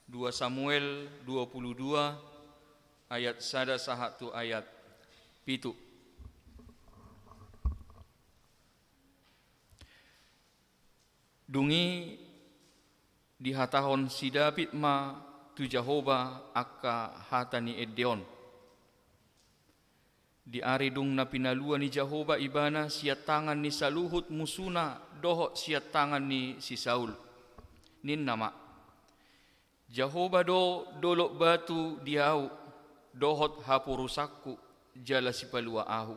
2 Samuel 22 ayat sada sahatu ayat pitu. Dungi di hatahon si David ma tu Jehovah akka hatani Edeon. Di aridung na pinaluan ni Jehovah ibana siat tangan ni saluhut musuna doho siat tangan ni si Saul. Nin nama Jehovah do dolok batu diau dohot hapurusakku jala si palua ahu.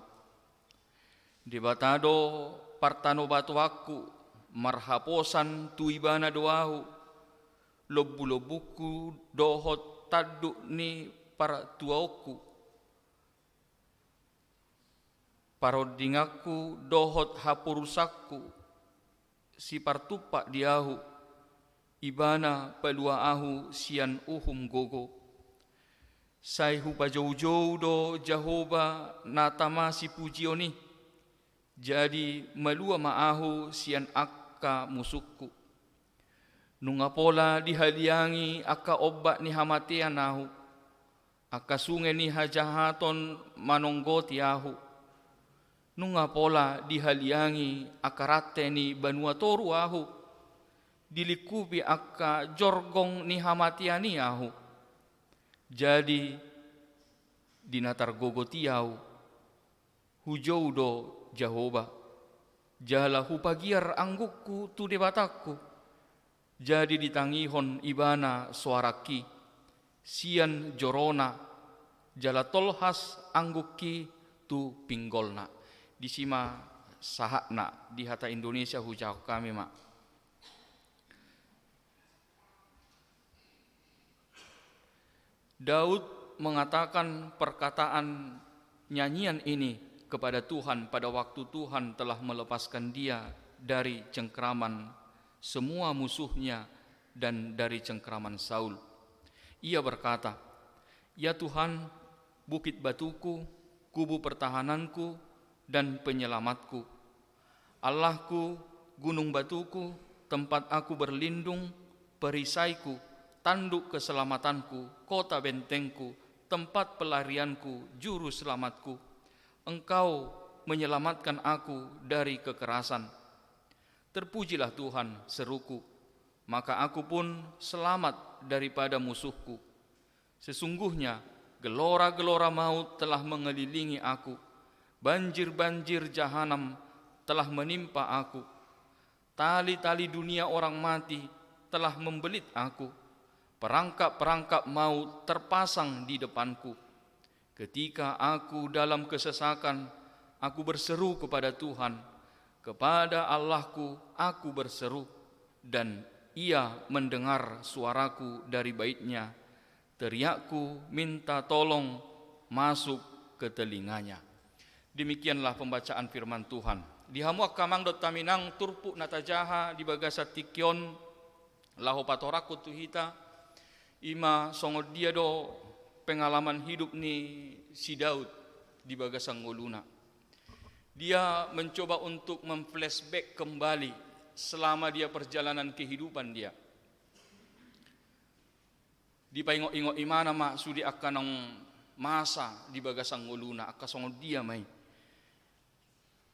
Di batado partano batu aku marhaposan tu ibana doahu. Lobu-lobuku dohot taduk ni para tuauku parodingaku dohot hapurusakku si partupak diahu ibana palua ahu sian uhum gogo saihu pajau-jau do Jehovah natama si pujioni jadi malua maahu sian akka musukku nunga pola dihaliangi aka obat ni hamatian ahu aka sungai ni hajahaton manonggoti ahu nunga pola dihaliangi aka rate ni banua toru ahu dilikupi aka jorgong ni hamatiani ahu jadi dinatar gogoti ahu hujau do Jehovah jala hupagiar anggukku tu debataku jadi ditangihon ibana suaraki sian jorona jala tolhas angguki tu pinggolna disima sahakna di hata Indonesia hujau kami mak. Daud mengatakan perkataan nyanyian ini kepada Tuhan pada waktu Tuhan telah melepaskan dia dari cengkraman semua musuhnya dan dari cengkraman Saul. Ia berkata, "Ya Tuhan, bukit batuku, kubu pertahananku dan penyelamatku. Allahku, gunung batuku, tempat aku berlindung, perisaiku, tanduk keselamatanku, kota bentengku, tempat pelarianku, juru selamatku. Engkau menyelamatkan aku dari kekerasan. Terpujilah Tuhan, seruku, maka aku pun selamat daripada musuhku. Sesungguhnya gelora-gelora maut telah mengelilingi aku, banjir-banjir jahanam telah menimpa aku. Tali-tali dunia orang mati telah membelit aku, perangkap-perangkap maut terpasang di depanku. Ketika aku dalam kesesakan, aku berseru kepada Tuhan. Kepada Allahku aku berseru, dan Ia mendengar suaraku dari baitnya. Teriakku minta tolong masuk ke telinganya." Demikianlah pembacaan firman Tuhan. Di hamuak kamang dot taminang turpu natajaha di bagasa tikyon laho patorakku tu hita ima songod dia do pengalaman hidup ni si Daud di bagasang ngoluna. Dia mencoba untuk memflashback kembali selama dia perjalanan kehidupan dia. Di paingok-ingok imana ma sudi akan masa di bagasang ngoluna akka songod dia mai.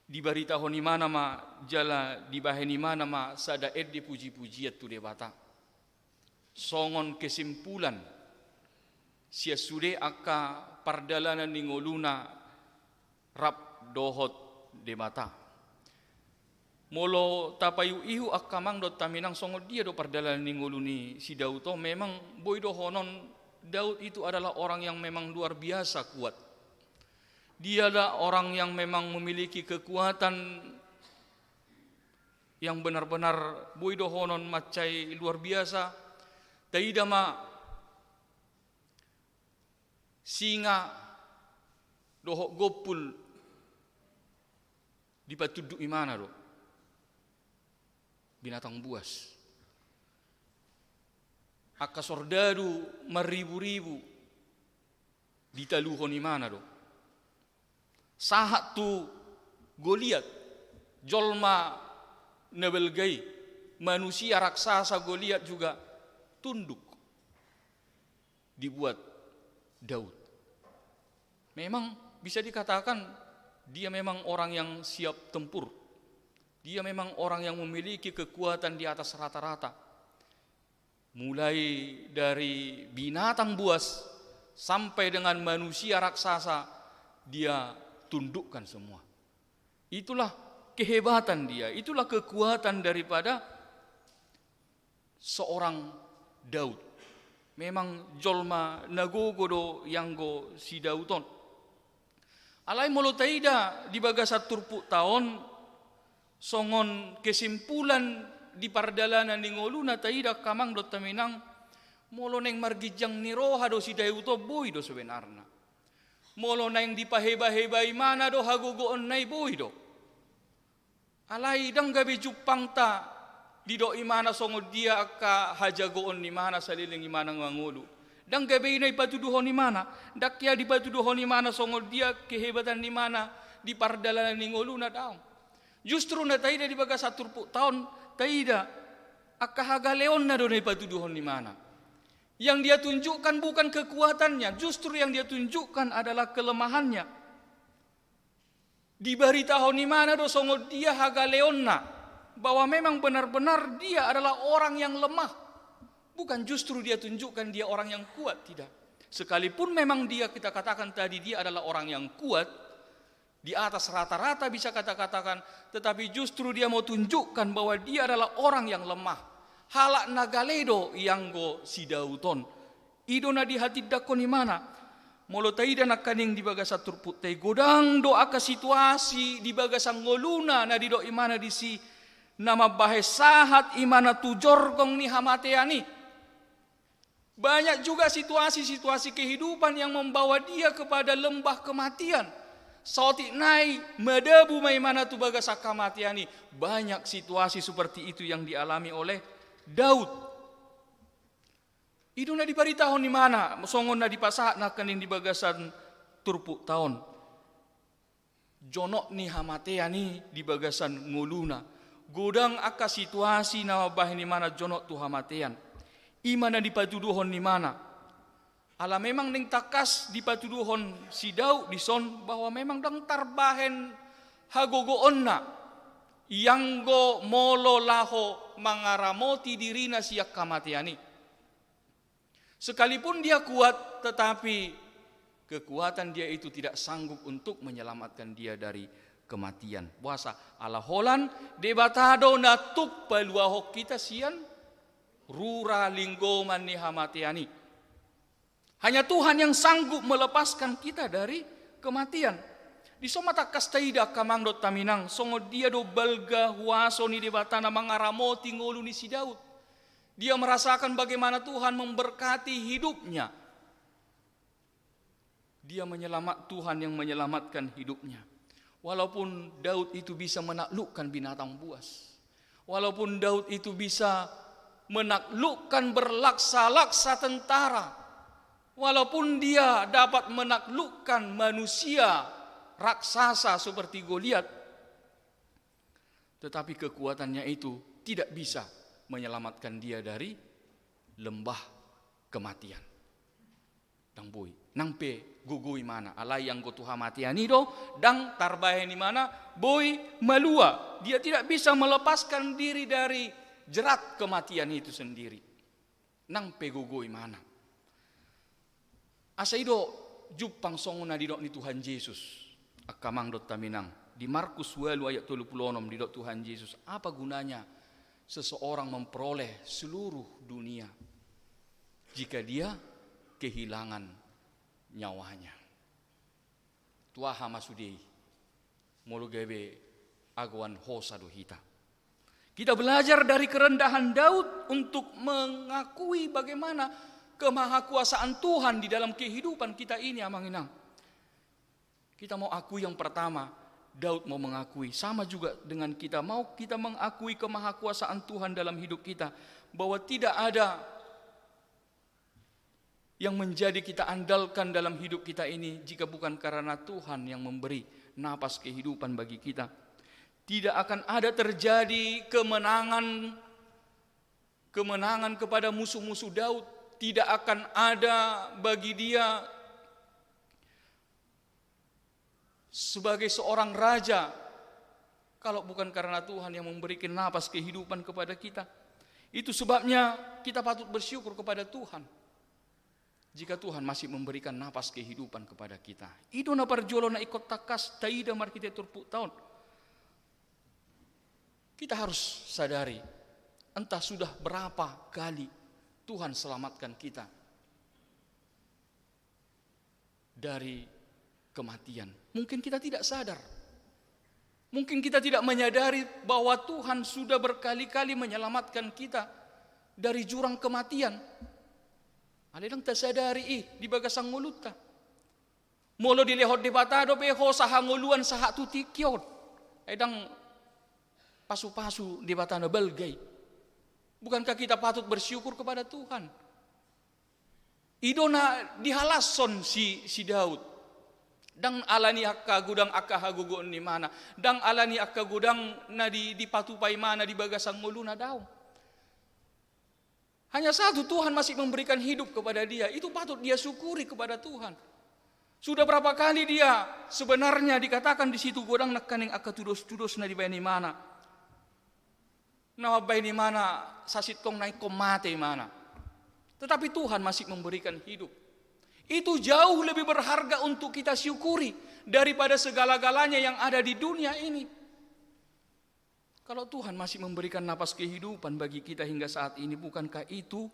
Di barita honi mana ma jala di baheni mana ma sada di puji-pujiat tu debata. Songon kesimpulan sia sude akka pardalanan ni ngoluna rap dohot debata. Molo tapayu ihu akka mangdot taminang songod dia do pardalanan ni ngoluni si Daud to memang boy do honon Daud itu adalah orang yang memang luar biasa kuat. Dia adalah orang yang memang memiliki kekuatan yang benar-benar boy do honon macai luar biasa. Taida ma singa dohok gopul dipatuduk imana do binatang buas. Akka sordadu maribu-ribu ditaluhon imana do. Sahat tu Goliat jolma nebelgai manusia raksasa Goliat juga tunduk dibuat Daud. Memang bisa dikatakan dia memang orang yang siap tempur. Dia memang orang yang memiliki kekuatan di atas rata-rata. Mulai dari binatang buas sampai dengan manusia raksasa dia tundukkan semua. Itulah kehebatan dia, itulah kekuatan daripada seorang Daud. Memang jolma nagogodo yanggo si Daudon. Alai molo taida di bagasat turpuk tahun songon kesimpulan di pardalanan ni ngoluna taida kamang do taminang molo neng margijang ni roha do si Daud to boy do sebenarnya. Molo neng dipaheba-hebai mana do hagogoon nai boy do. Alai dang gabi jupang ta di do imana songod dia akka hajagoon ni mana saliling imana ngangulu. Dang gabi nai patuduhon ni mana. Dakya di patuduhon ni mana songod dia kehebatan ni mana di pardalanan ni ngoluna daong. Justru na taida di baga saturpuk tahun taida akka hagaleon na do nai patuduhon ni mana. Yang dia tunjukkan bukan kekuatannya, justru yang dia tunjukkan adalah kelemahannya. Di tahun ni mana do songod dia hagaleonna bahwa memang benar-benar dia adalah orang yang lemah. Bukan justru dia tunjukkan dia orang yang kuat, tidak. Sekalipun memang dia kita katakan tadi dia adalah orang yang kuat, di atas rata-rata bisa katakan, tetapi justru dia mau tunjukkan bahwa dia adalah orang yang lemah. Halak nagaledo yang go si Dauton. Ido na di hati dakon ni mana. Molo taida nak kaning di bagasa turput tay godang do aka situasi di bagasa ngoluna na di do imana di si nama bahesahat imana tujorgong ni hamateani. Banyak juga situasi-situasi kehidupan yang membawa dia kepada lembah kematian. Sautik nai medebu maimana tu bagasa kematiani. Banyak situasi seperti itu yang dialami oleh Daud. Itu na diparitahon ni mana, songon na dipasahat na kaning di bagasan turpuk tahun. Jonok ni hamatea ni di bagasan ngoluna. Godang aka situasi na mabah ni mana jonok tu hamatean. Ima na dipatuduhon ni mana. Ala memang ning takas dipatuduhon si Daud dison bahwa memang dang tarbahen hagogoon na. Yanggo molo laho mangaramoti dirina siak kamatiani. Sekalipun dia kuat, tetapi kekuatan dia itu tidak sanggup untuk menyelamatkan dia dari kematian. Puasa ala holan debatado natuk paluahok kita sian rura linggoman ni hamatiani. Hanya Tuhan yang sanggup melepaskan kita dari kematian. Di somata kastaida kamangdot taminang songod dia do balga huaso ni debatana mangaramoti ngolu ni si Daud. Dia merasakan bagaimana Tuhan memberkati hidupnya. Dia Tuhan yang menyelamatkan hidupnya. Walaupun Daud itu bisa menaklukkan binatang buas. Walaupun Daud itu bisa menaklukkan berlaksa-laksa tentara. Walaupun dia dapat menaklukkan manusia raksasa seperti Goliat, tetapi kekuatannya itu tidak bisa menyelamatkan dia dari lembah kematian. Dang boy, nang pe gugui mana? Alai yang go tuha matian itu, dang tarbahe ni mana? Boy malua. Dia tidak bisa melepaskan diri dari jerat kematian itu sendiri. Nang pe gugui mana? Asa ido jupang songona di dok ni Tuhan Yesus. Akamang dot taminang. Di Markus 8 ayat 36 di dok Tuhan Yesus. Apa gunanya seseorang memperoleh seluruh dunia jika dia kehilangan nyawanya? Tuaha masudei mulu gebe aguan hosado hita. Kita belajar dari kerendahan Daud untuk mengakui bagaimana kemahakuasaan Tuhan di dalam kehidupan kita ini, amanginang. Kita mau akui yang pertama, Daud mau mengakui, sama juga dengan kita, mau kita mengakui kemahakuasaan Tuhan dalam hidup kita, bahwa tidak ada yang menjadi kita andalkan dalam hidup kita ini jika bukan karena Tuhan yang memberi napas kehidupan bagi kita. Tidak akan ada terjadi kemenangan kepada musuh-musuh Daud. Tidak akan ada bagi dia sebagai seorang raja kalau bukan karena Tuhan yang memberikan napas kehidupan kepada kita. Itu sebabnya kita patut bersyukur kepada Tuhan jika Tuhan masih memberikan napas kehidupan kepada kita. Itu na parjolo na ikot takas taida markite turpuk tahun. Kita harus sadari, entah sudah berapa kali Tuhan selamatkan kita dari kematian. Mungkin kita tidak sadar. Mungkin kita tidak menyadari bahwa Tuhan sudah berkali-kali menyelamatkan kita dari jurang kematian. Aledang tersadari di bagasang nguluta. Molo dilehot di batado beho sahanguluan saha tutikyot. Edang pasu-pasu di batano belgay. Bukankah kita patut bersyukur kepada Tuhan? Idona dihalason si Daud. Dang alani akka gudang akka hagugon ni mana. Dang alani akka gudang na di patupai mana di bagasang muluna daw. Hanya satu, Tuhan masih memberikan hidup kepada dia. Itu patut dia syukuri kepada Tuhan. Sudah berapa kali dia sebenarnya dikatakan di situ gudang nakaning akka tudos-tudos na di bayani mana. Nawabay ni mana sasit kong naik komate mana. Tetapi Tuhan masih memberikan hidup. Itu jauh lebih berharga untuk kita syukuri daripada segala-galanya yang ada di dunia ini. Kalau Tuhan masih memberikan napas kehidupan bagi kita hingga saat ini, bukankah itu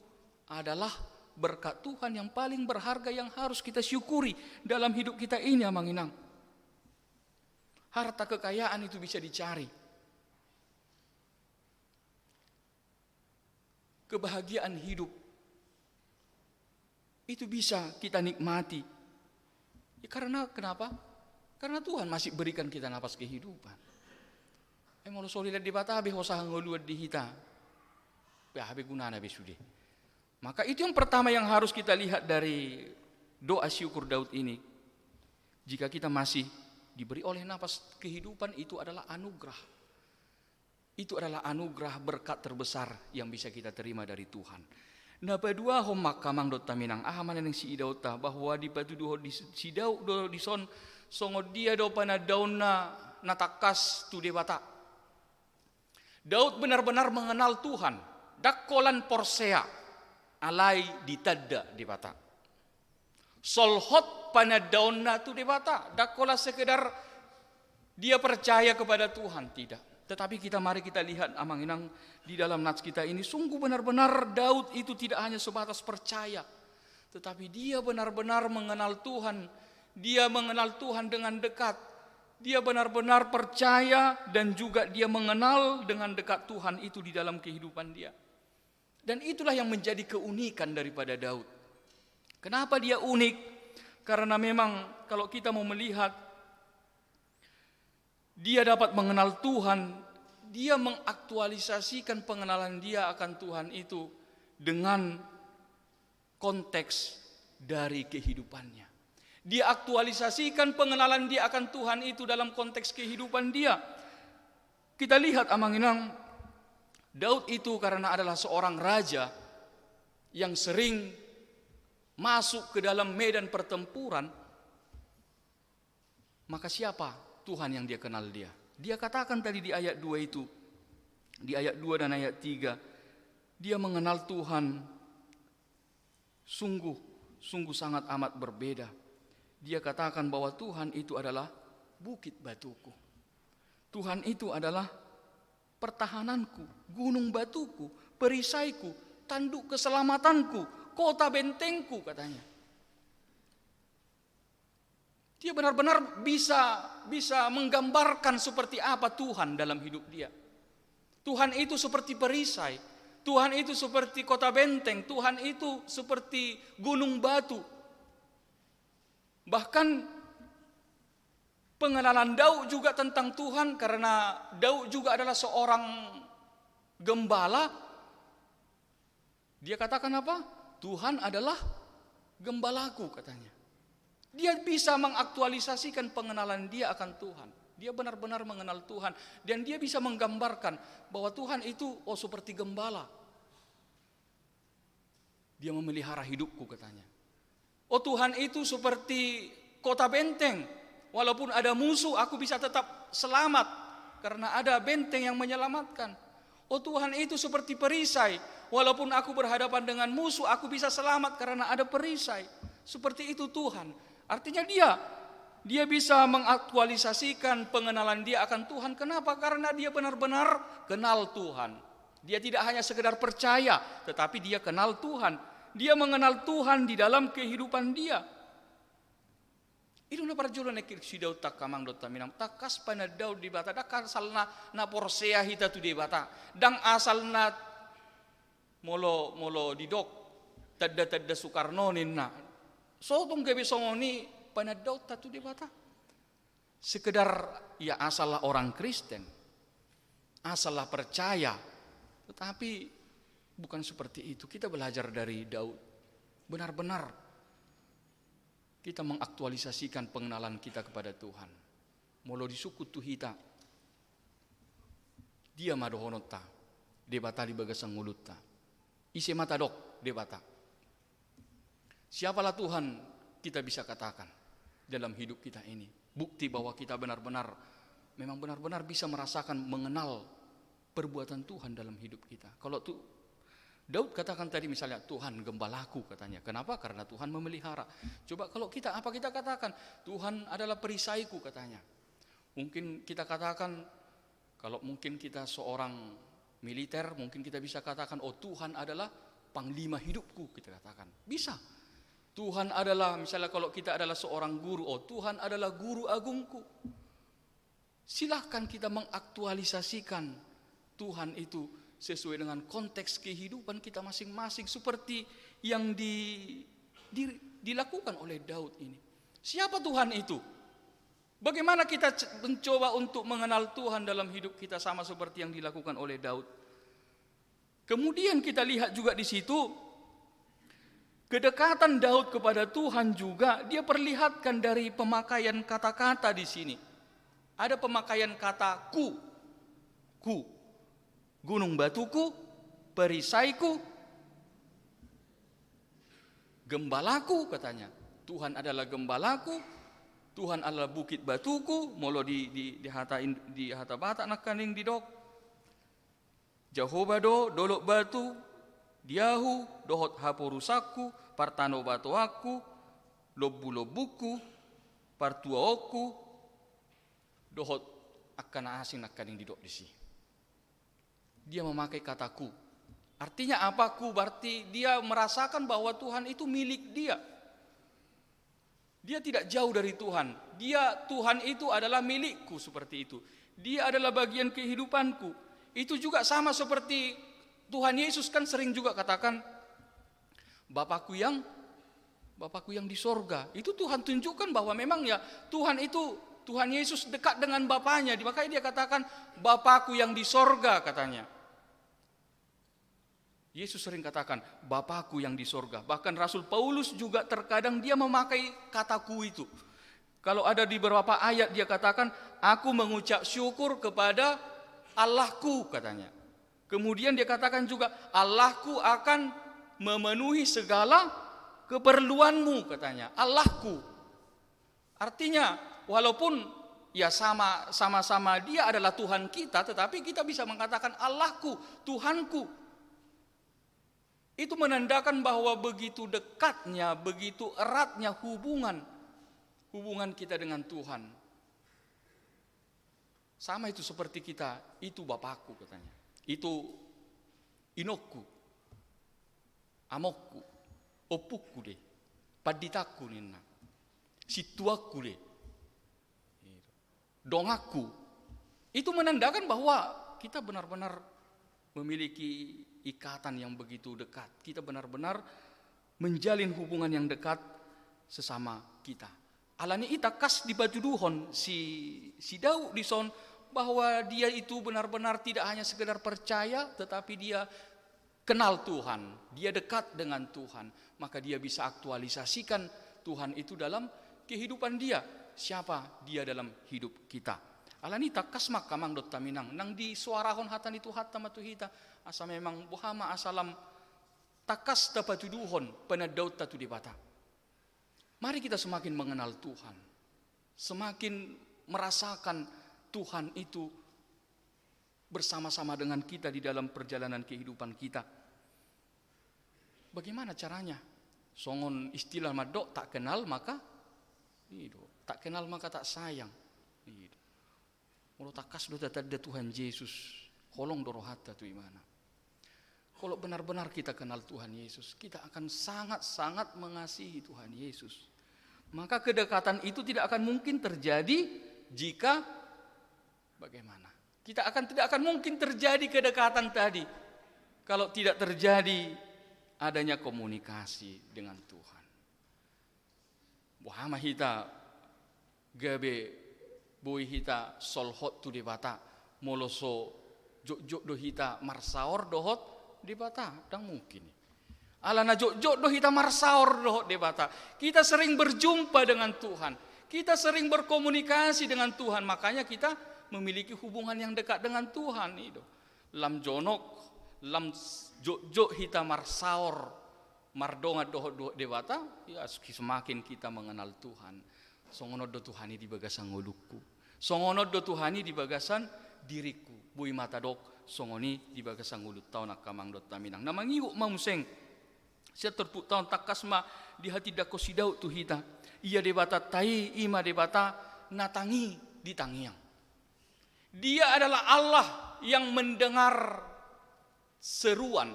adalah berkat Tuhan yang paling berharga yang harus kita syukuri dalam hidup kita ini, amanginang. Harta kekayaan itu bisa dicari. Kebahagiaan hidup itu bisa kita nikmati. Ya karena kenapa? Karena Tuhan masih berikan kita napas kehidupan. Mau solidat di bata habe hosaha ngoluat di hita. Ya habe gunana be sude. Maka itu yang pertama yang harus kita lihat dari doa syukur Daud ini. Jika kita masih diberi oleh napas kehidupan, itu adalah anugerah. Itu adalah anugerah berkat terbesar yang bisa kita terima dari Tuhan. Nah, kedua homak kamang dot taminang ahaman yang si idauta bahwa di batu duho di si Daud do di son songo dia do pana dauna natakas tu dewata. Daud benar-benar mengenal Tuhan. Dakolan porsea alai ditadda dewata. Solhot pana dauna tu dewata. Dakola sekedar dia percaya kepada Tuhan, tidak. Tetapi mari kita lihat amanginang di dalam nats kita ini, sungguh benar-benar Daud itu tidak hanya sebatas percaya, tetapi dia benar-benar mengenal Tuhan. Dia mengenal Tuhan dengan dekat. Dia benar-benar percaya dan juga dia mengenal dengan dekat Tuhan itu di dalam kehidupan dia. Dan itulah yang menjadi keunikan daripada Daud. Kenapa dia unik? Karena memang kalau kita mau melihat, dia dapat mengenal Tuhan dia mengaktualisasikan pengenalan dia akan Tuhan itu dengan konteks dari kehidupannya. Dia aktualisasikan pengenalan dia akan Tuhan itu dalam konteks kehidupan dia. Kita lihat amanginang, Daud itu karena adalah seorang raja yang sering masuk ke dalam medan pertempuran, maka siapa Tuhan yang dia kenal dia? Dia katakan tadi di ayat 2 itu, di ayat 2 dan ayat 3, dia mengenal Tuhan sungguh sangat amat berbeda. Dia katakan bahwa Tuhan itu adalah bukit batuku. Tuhan itu adalah pertahananku, gunung batuku, perisaiku, tanduk keselamatanku, kota bentengku, katanya. Dia benar-benar bisa menggambarkan seperti apa Tuhan dalam hidup dia. Tuhan itu seperti perisai, Tuhan itu seperti kota benteng, Tuhan itu seperti gunung batu. Bahkan pengenalan Daud juga tentang Tuhan, karena Daud juga adalah seorang gembala. Dia katakan apa? Tuhan adalah gembalaku, katanya. Dia bisa mengaktualisasikan pengenalan dia akan Tuhan. Dia benar-benar mengenal Tuhan, dan dia bisa menggambarkan bahwa Tuhan itu seperti gembala. Dia memelihara hidupku, katanya. Tuhan itu seperti kota benteng. Walaupun ada musuh, aku bisa tetap selamat karena ada benteng yang menyelamatkan. Tuhan itu seperti perisai. Walaupun aku berhadapan dengan musuh, aku bisa selamat karena ada perisai. Seperti itu Tuhan. Artinya dia bisa mengaktualisasikan pengenalan dia akan Tuhan. Kenapa? Karena dia benar-benar kenal Tuhan. Dia tidak hanya sekedar percaya, tetapi dia kenal Tuhan. Dia mengenal Tuhan di dalam kehidupan dia. Itu na parjulo na kirsi Daud takamang dot taminang takas pana Daud di bata dakar salna na porsea hita tu di bata dang asal na molo didok tadda Soekarno ninna sotong gabi songoni pana Daud tatu di bata sekedar ya asallah orang Kristen, asallah percaya, tetapi bukan seperti itu. Kita belajar dari Daud. Benar-benar kita mengaktualisasikan pengenalan kita kepada Tuhan. Molo disukut tuhita. Dia madohonota. Debata di bagasang mulutta. Ise mata dok debata. Siapalah Tuhan kita bisa katakan dalam hidup kita ini. Bukti bahwa kita memang benar-benar bisa merasakan, mengenal perbuatan Tuhan dalam hidup kita. Kalau Daud katakan tadi misalnya Tuhan gembalaku, katanya. Kenapa? Karena Tuhan memelihara. Coba kalau apa kita katakan? Tuhan adalah perisaiku, katanya. Mungkin kita katakan, kalau mungkin kita seorang militer, mungkin kita bisa katakan, Tuhan adalah panglima hidupku, kita katakan. Bisa. Tuhan adalah, misalnya kalau kita adalah seorang guru, Tuhan adalah guru agungku. Silahkan kita mengaktualisasikan Tuhan itu sesuai dengan konteks kehidupan kita masing-masing, seperti yang dilakukan oleh Daud ini. Siapa Tuhan itu? Bagaimana kita mencoba untuk mengenal Tuhan dalam hidup kita sama seperti yang dilakukan oleh Daud. Kemudian kita lihat juga di situ kedekatan Daud kepada Tuhan juga dia perlihatkan dari pemakaian kata-kata di sini. Ada pemakaian kata ku. Gunung batuku, perisaiku, gembalaku, katanya. Tuhan adalah gembalaku, Tuhan adalah bukit batuku, molo di hata bata nak kaning didok. Jehovah dolok batu, diahu dohot haporusaku, partano batu aku, lobu-lobuku, partuaoku, dohot akan asing nak kaning didok di sini. Dia memakai kataku. Artinya apa? Ku berarti dia merasakan bahwa Tuhan itu milik dia. Dia tidak jauh dari Tuhan. Tuhan itu adalah milikku, seperti itu. Dia adalah bagian kehidupanku. Itu juga sama seperti Tuhan Yesus kan sering juga katakan, Bapakku yang di sorga. Itu Tuhan tunjukkan bahwa memang ya Tuhan itu Tuhan Yesus dekat dengan Bapaknya. Makanya dia katakan, Bapakku yang di sorga katanya. Yesus sering katakan, Bapakku yang di sorga. Bahkan Rasul Paulus juga terkadang dia memakai kataku itu. Kalau ada di beberapa ayat dia katakan, aku mengucap syukur kepada Allahku katanya. Kemudian dia katakan juga, Allahku akan memenuhi segala keperluanmu katanya. Allahku. Artinya, walaupun ya sama-sama dia adalah Tuhan kita, tetapi kita bisa mengatakan Allahku, Tuhanku. Itu menandakan bahwa begitu dekatnya, begitu eratnya hubungan kita dengan Tuhan. Sama itu seperti kita, itu Bapakku katanya. Itu inokku, amokku, opukku deh, paditaku nina, situaku deh, dongaku. Itu menandakan bahwa kita benar-benar memiliki ikatan yang begitu dekat. Kita benar-benar menjalin hubungan yang dekat sesama kita. Alani ita kas di baju duhon si Daud di son, bahwa dia itu benar-benar tidak hanya sekedar percaya, tetapi dia kenal Tuhan, dia dekat dengan Tuhan, maka dia bisa aktualisasikan Tuhan itu dalam kehidupan dia. Siapa dia dalam hidup kita? Alani takas maka mang dot taminang nang di suarahon hatan itu hatam atu hita asa memang buhama asalam takas dapat tuduhon penadaut tatu di bata. Mari kita semakin mengenal Tuhan, semakin merasakan Tuhan itu bersama-sama dengan kita di dalam perjalanan kehidupan kita. Bagaimana caranya? Songon istilah madok tak kenal maka tak kenal maka tak sayang. Kalau takas do ada Tuhan Yesus, kolong dorohata tu imana. Kalau benar-benar kita kenal Tuhan Yesus, kita akan sangat-sangat mengasihi Tuhan Yesus. Maka kedekatan itu tidak akan mungkin terjadi jika bagaimana? Tidak akan mungkin terjadi kedekatan tadi kalau tidak terjadi adanya komunikasi dengan Tuhan. Wahama hita gabe boy hita solhot tu di bata moloso jok do hita marsaor dohot di bata dang mungkin. Alana jok do hita marsaor dohot di bata. Kita sering berjumpa dengan Tuhan. Kita sering berkomunikasi dengan Tuhan. Makanya kita memiliki hubungan yang dekat dengan Tuhan itu. Lam jonok, lam jok hita marsaor mardonga dohot di bata, ya semakin kita mengenal Tuhan. Songonod do Tuhani di bagasan ngolukku. Songonod do Tuhani di bagasan diriku. Bui mata dok, songoni di bagasan ngulut tahun akamang dot taminang. Namang iu mamuseng. Siya terpuk tahun takasma di hati dako sidau tu hita. Ia debata tai ima debata natangi di tangiang. Dia adalah Allah yang mendengar seruan.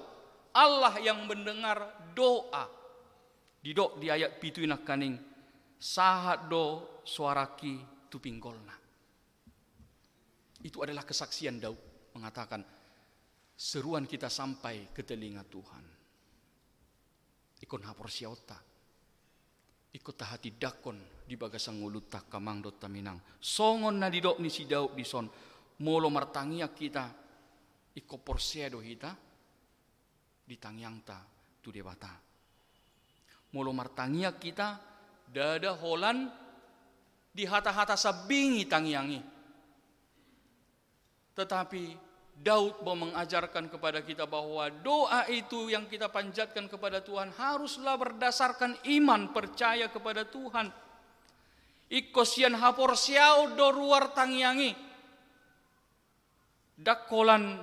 Allah yang mendengar doa. Di ayat pituinak kaning. Sahat do suaraki tu pinggolna. Itu adalah kesaksian Daud mengatakan seruan kita sampai ke telinga Tuhan. Ikon hapor siota. Ikut hati dakon di bagasang nguluta kamang dot taminang. Songon na didok ni si Daud di son. Molo martangia kita iko porsedo hita ditangyang ta tu debata. Molo martangia kita dada holan di hata-hata sabingi tangyangi. Tetapi Daud mau mengajarkan kepada kita bahwa doa itu yang kita panjatkan kepada Tuhan haruslah berdasarkan iman, percaya kepada Tuhan. Ikosian hapor siau do ruar tangyangi. Dakolan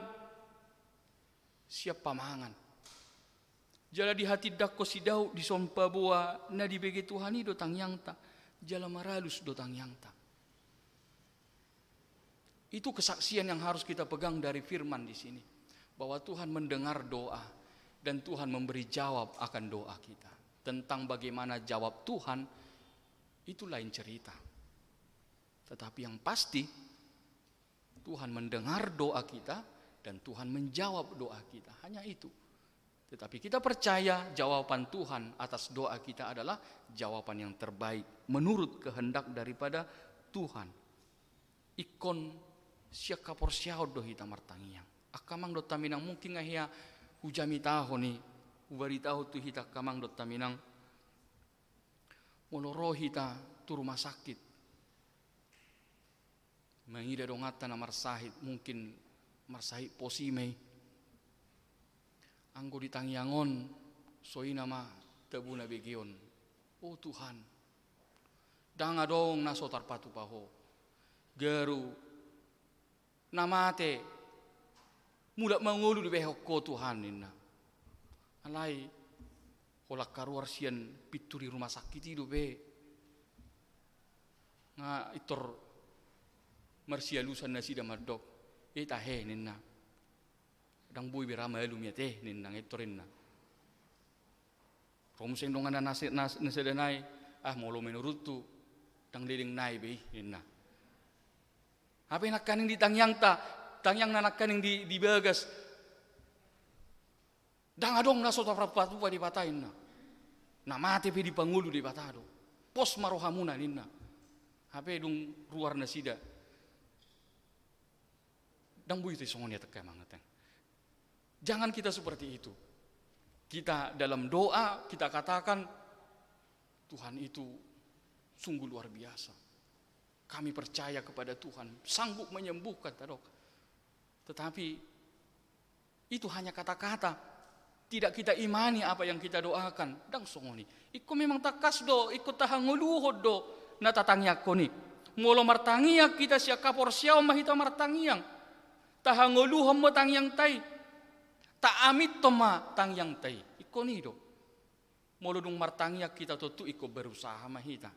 siap pamangan. Jala di hati dakko si Daud di sompa bua na di bege Tuhani do tangyangta. Jala maralus do tangyangta. Itu kesaksian yang harus kita pegang dari firman di sini. Bahwa Tuhan mendengar doa dan Tuhan memberi jawab akan doa kita. Tentang bagaimana jawab Tuhan itu lain cerita. Tetapi yang pasti Tuhan mendengar doa kita dan Tuhan menjawab doa kita. Hanya itu. Tetapi kita percaya jawaban Tuhan atas doa kita adalah jawaban yang terbaik menurut kehendak daripada Tuhan. Ikon siya kaporsiyaw do hita martangiang. Akamang do taminang mungkin ngahia hujami taho ni. Ubari taho tu hita kamang do taminang. Moloro hita tu rumah sakit. Mangida dongata na marsahit mungkin marsahit posimei. Anggo ditangiangon soi nama tebuna begion. Oh Tuhan. Danga dong naso tarpatu paho. Geru namate muda mangulu di behok ko Tuhan inna. Alai holak karuar sian pituri rumah sakit itu be. Nga itor marsialusan nasi damadok. Ita he ninna. Dang bui berama elu miate ninna ngitorinna. Romuseng dongan nasedanai molo menurut tu dang liling nai be ninna. Apa nak kaning di tangyang nanak kaning di bagas. Dang adong naso tapatu pa di patayin na. Na mati pe di pangulu di patado. Pos marohamuna ninna. Apa dong ruar nasida. Dang bui te songonia tekai mangateng. Jangan kita seperti itu. Kita dalam doa kita katakan Tuhan itu sungguh luar biasa. Kami percaya kepada Tuhan, sanggup menyembuhkan, Tadok. Tetapi itu hanya kata-kata, tidak kita imani apa yang kita doakan. Dang songoni, iko memang takas do, iko tahanguluhod do, natatangyak ko ni. Molo martangiyak kita siya kaporsiyaw mahita martangyang. Tahanguluhom mo tangyang tay. Taamit toma tangyang tay. Iko nido. Molo dung martangiyak kita tutu iko berusaha mahita.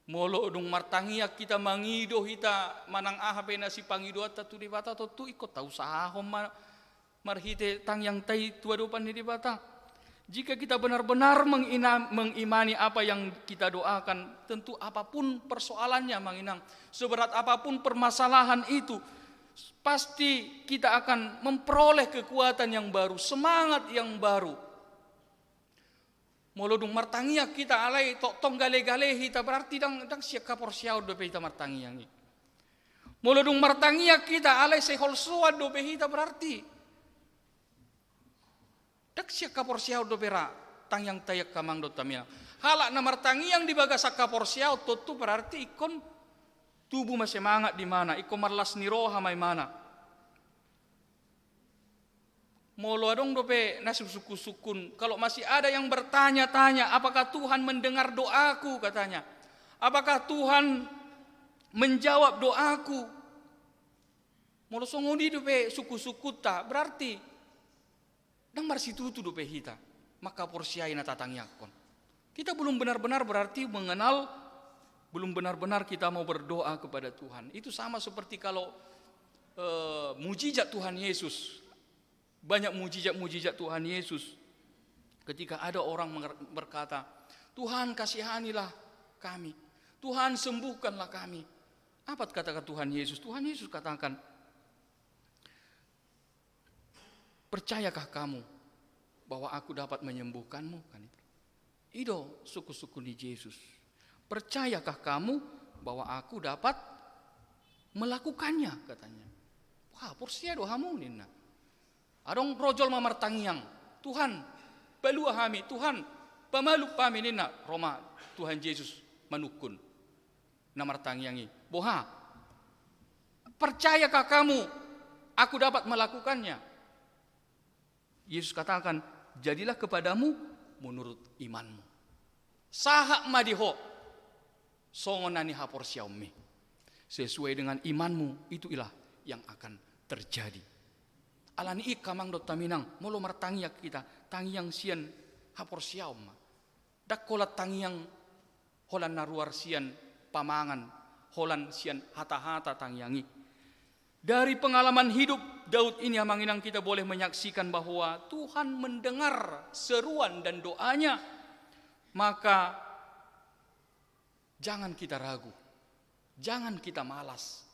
Molo dung martangiyak kita mangido hita manang ahape na si pangido at tatu di bata tutu iko tau sahom marhite tangyang tay tuadupan di bata. Jika kita benar-benar mengimani apa yang kita doakan, tentu apapun persoalannya manginang, seberat apapun permasalahan itu, pasti kita akan memperoleh kekuatan yang baru, semangat yang baru. Molodung martangiak kita alai tong gale-gale hita berarti dang siak kaporsiaw do hita martangiang. Molodung martangiak kita alai sehol suad do hita berarti dak siak kaporsiaw do pera tangyang tayak kamang do tamia. Halak na martangiang di bagasak kaporsiaw tutu berarti ikon tubuh masih semangat di mana, iko marlas niroha may mana. Molo adong dope nasib suku-sukun. Kalau masih ada yang bertanya-tanya, apakah Tuhan mendengar doaku katanya? Apakah Tuhan menjawab doaku? Molo songodi dope suku-suku ta berarti dang marsitutu dope hita. Maka porsiai na tatangyakon. Kita belum benar-benar berarti mengenal. Belum benar-benar kita mau berdoa kepada Tuhan. Itu sama seperti kalau mujizat Tuhan Yesus. Banyak mujizat-mujizat Tuhan Yesus. Ketika ada orang berkata, Tuhan kasihanilah kami. Tuhan sembuhkanlah kami. Apa kata Tuhan Yesus? Tuhan Yesus katakan, percayakah kamu bahwa aku dapat menyembuhkanmu? Kan itu. Itu suku-suku di Yesus. Percayakah kamu bahwa aku dapat melakukannya katanya. Wah, porsia doamu nina. Adong rojol mamartangiang. Tuhan, balua kami. Tuhan, pamaluk kami nina. Roma, Tuhan Yesus manukun. Namartangiangi. Boha, percayakah kamu aku dapat melakukannya? Yesus katakan, jadilah kepadamu menurut imanmu. Sahak madiho. Songonani hapor siaumi. Sesuai dengan imanmu, itulah yang akan terjadi. Alani ikamang dot taminang, molo martangiak kita, tangiang sian hapor siaum. Dakolat tangiang holan naruar sian pamangan, holan sian hata-hata tangiangi. Dari pengalaman hidup Daud ini amanginang kita boleh menyaksikan bahwa Tuhan mendengar seruan dan doanya. Maka jangan kita ragu, jangan kita malas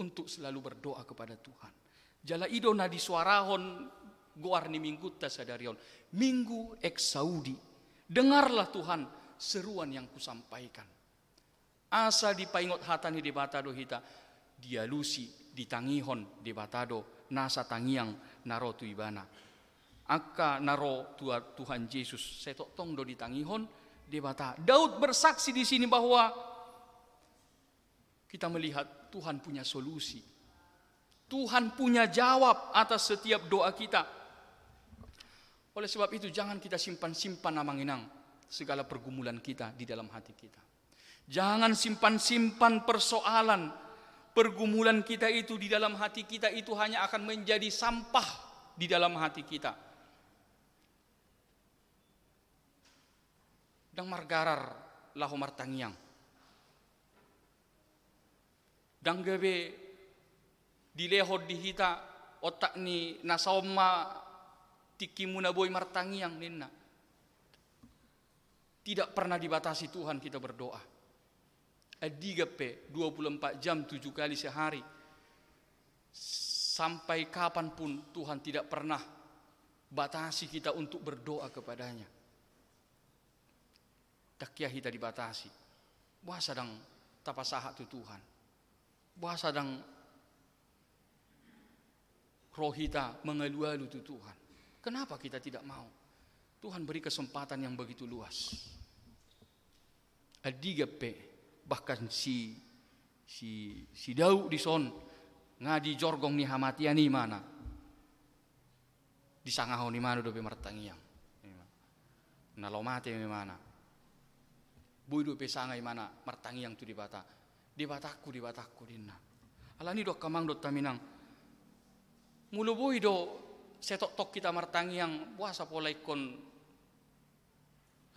untuk selalu berdoa kepada Tuhan. Jala ido na di suarahon goar ni minggu tasadarion. Minggu ek Saudi. Dengarlah Tuhan seruan yang kusampaikan. Asa dipaingot hatani di batado hita, dialusi ditangihon di batado nasa tangiang naro tu ibana. Akka naro Tuhan Yesus setok tong do ditangihon di bata. Daud bersaksi di sini bahwa kita melihat Tuhan punya solusi. Tuhan punya jawab atas setiap doa kita. Oleh sebab itu jangan kita simpan-simpan namanginang segala pergumulan kita di dalam hati kita. Jangan simpan-simpan persoalan, pergumulan kita itu di dalam hati kita, itu hanya akan menjadi sampah di dalam hati kita. Dang margarar lahu martangiang. Dang gabe dilehod di hita otak ni nasaoma tikimuna boy martangiang ninna. Tidak pernah dibatasi Tuhan kita berdoa. Adigape 24 jam 7 kali sehari. Sampai kapanpun Tuhan tidak pernah batasi kita untuk berdoa kepadanya. Takia kita dibatasi. Buah sadang tapasaha tu Tuhan. Buah sadang roh kita mengalu-alu tu Tuhan. Kenapa kita tidak mau? Tuhan beri kesempatan yang begitu luas. Adigape bahkan si Daud di son ngadi jorgong ni hamatia ni mana. Disangaho ni mana dobe martangiang. Nalomate ni mana. Bui dobe sangai mana martangiang tu di bata. Di bataku dinna. Alani do kamang do taminang. Mulu bui do setok-tok kita martangiang buasa polai kon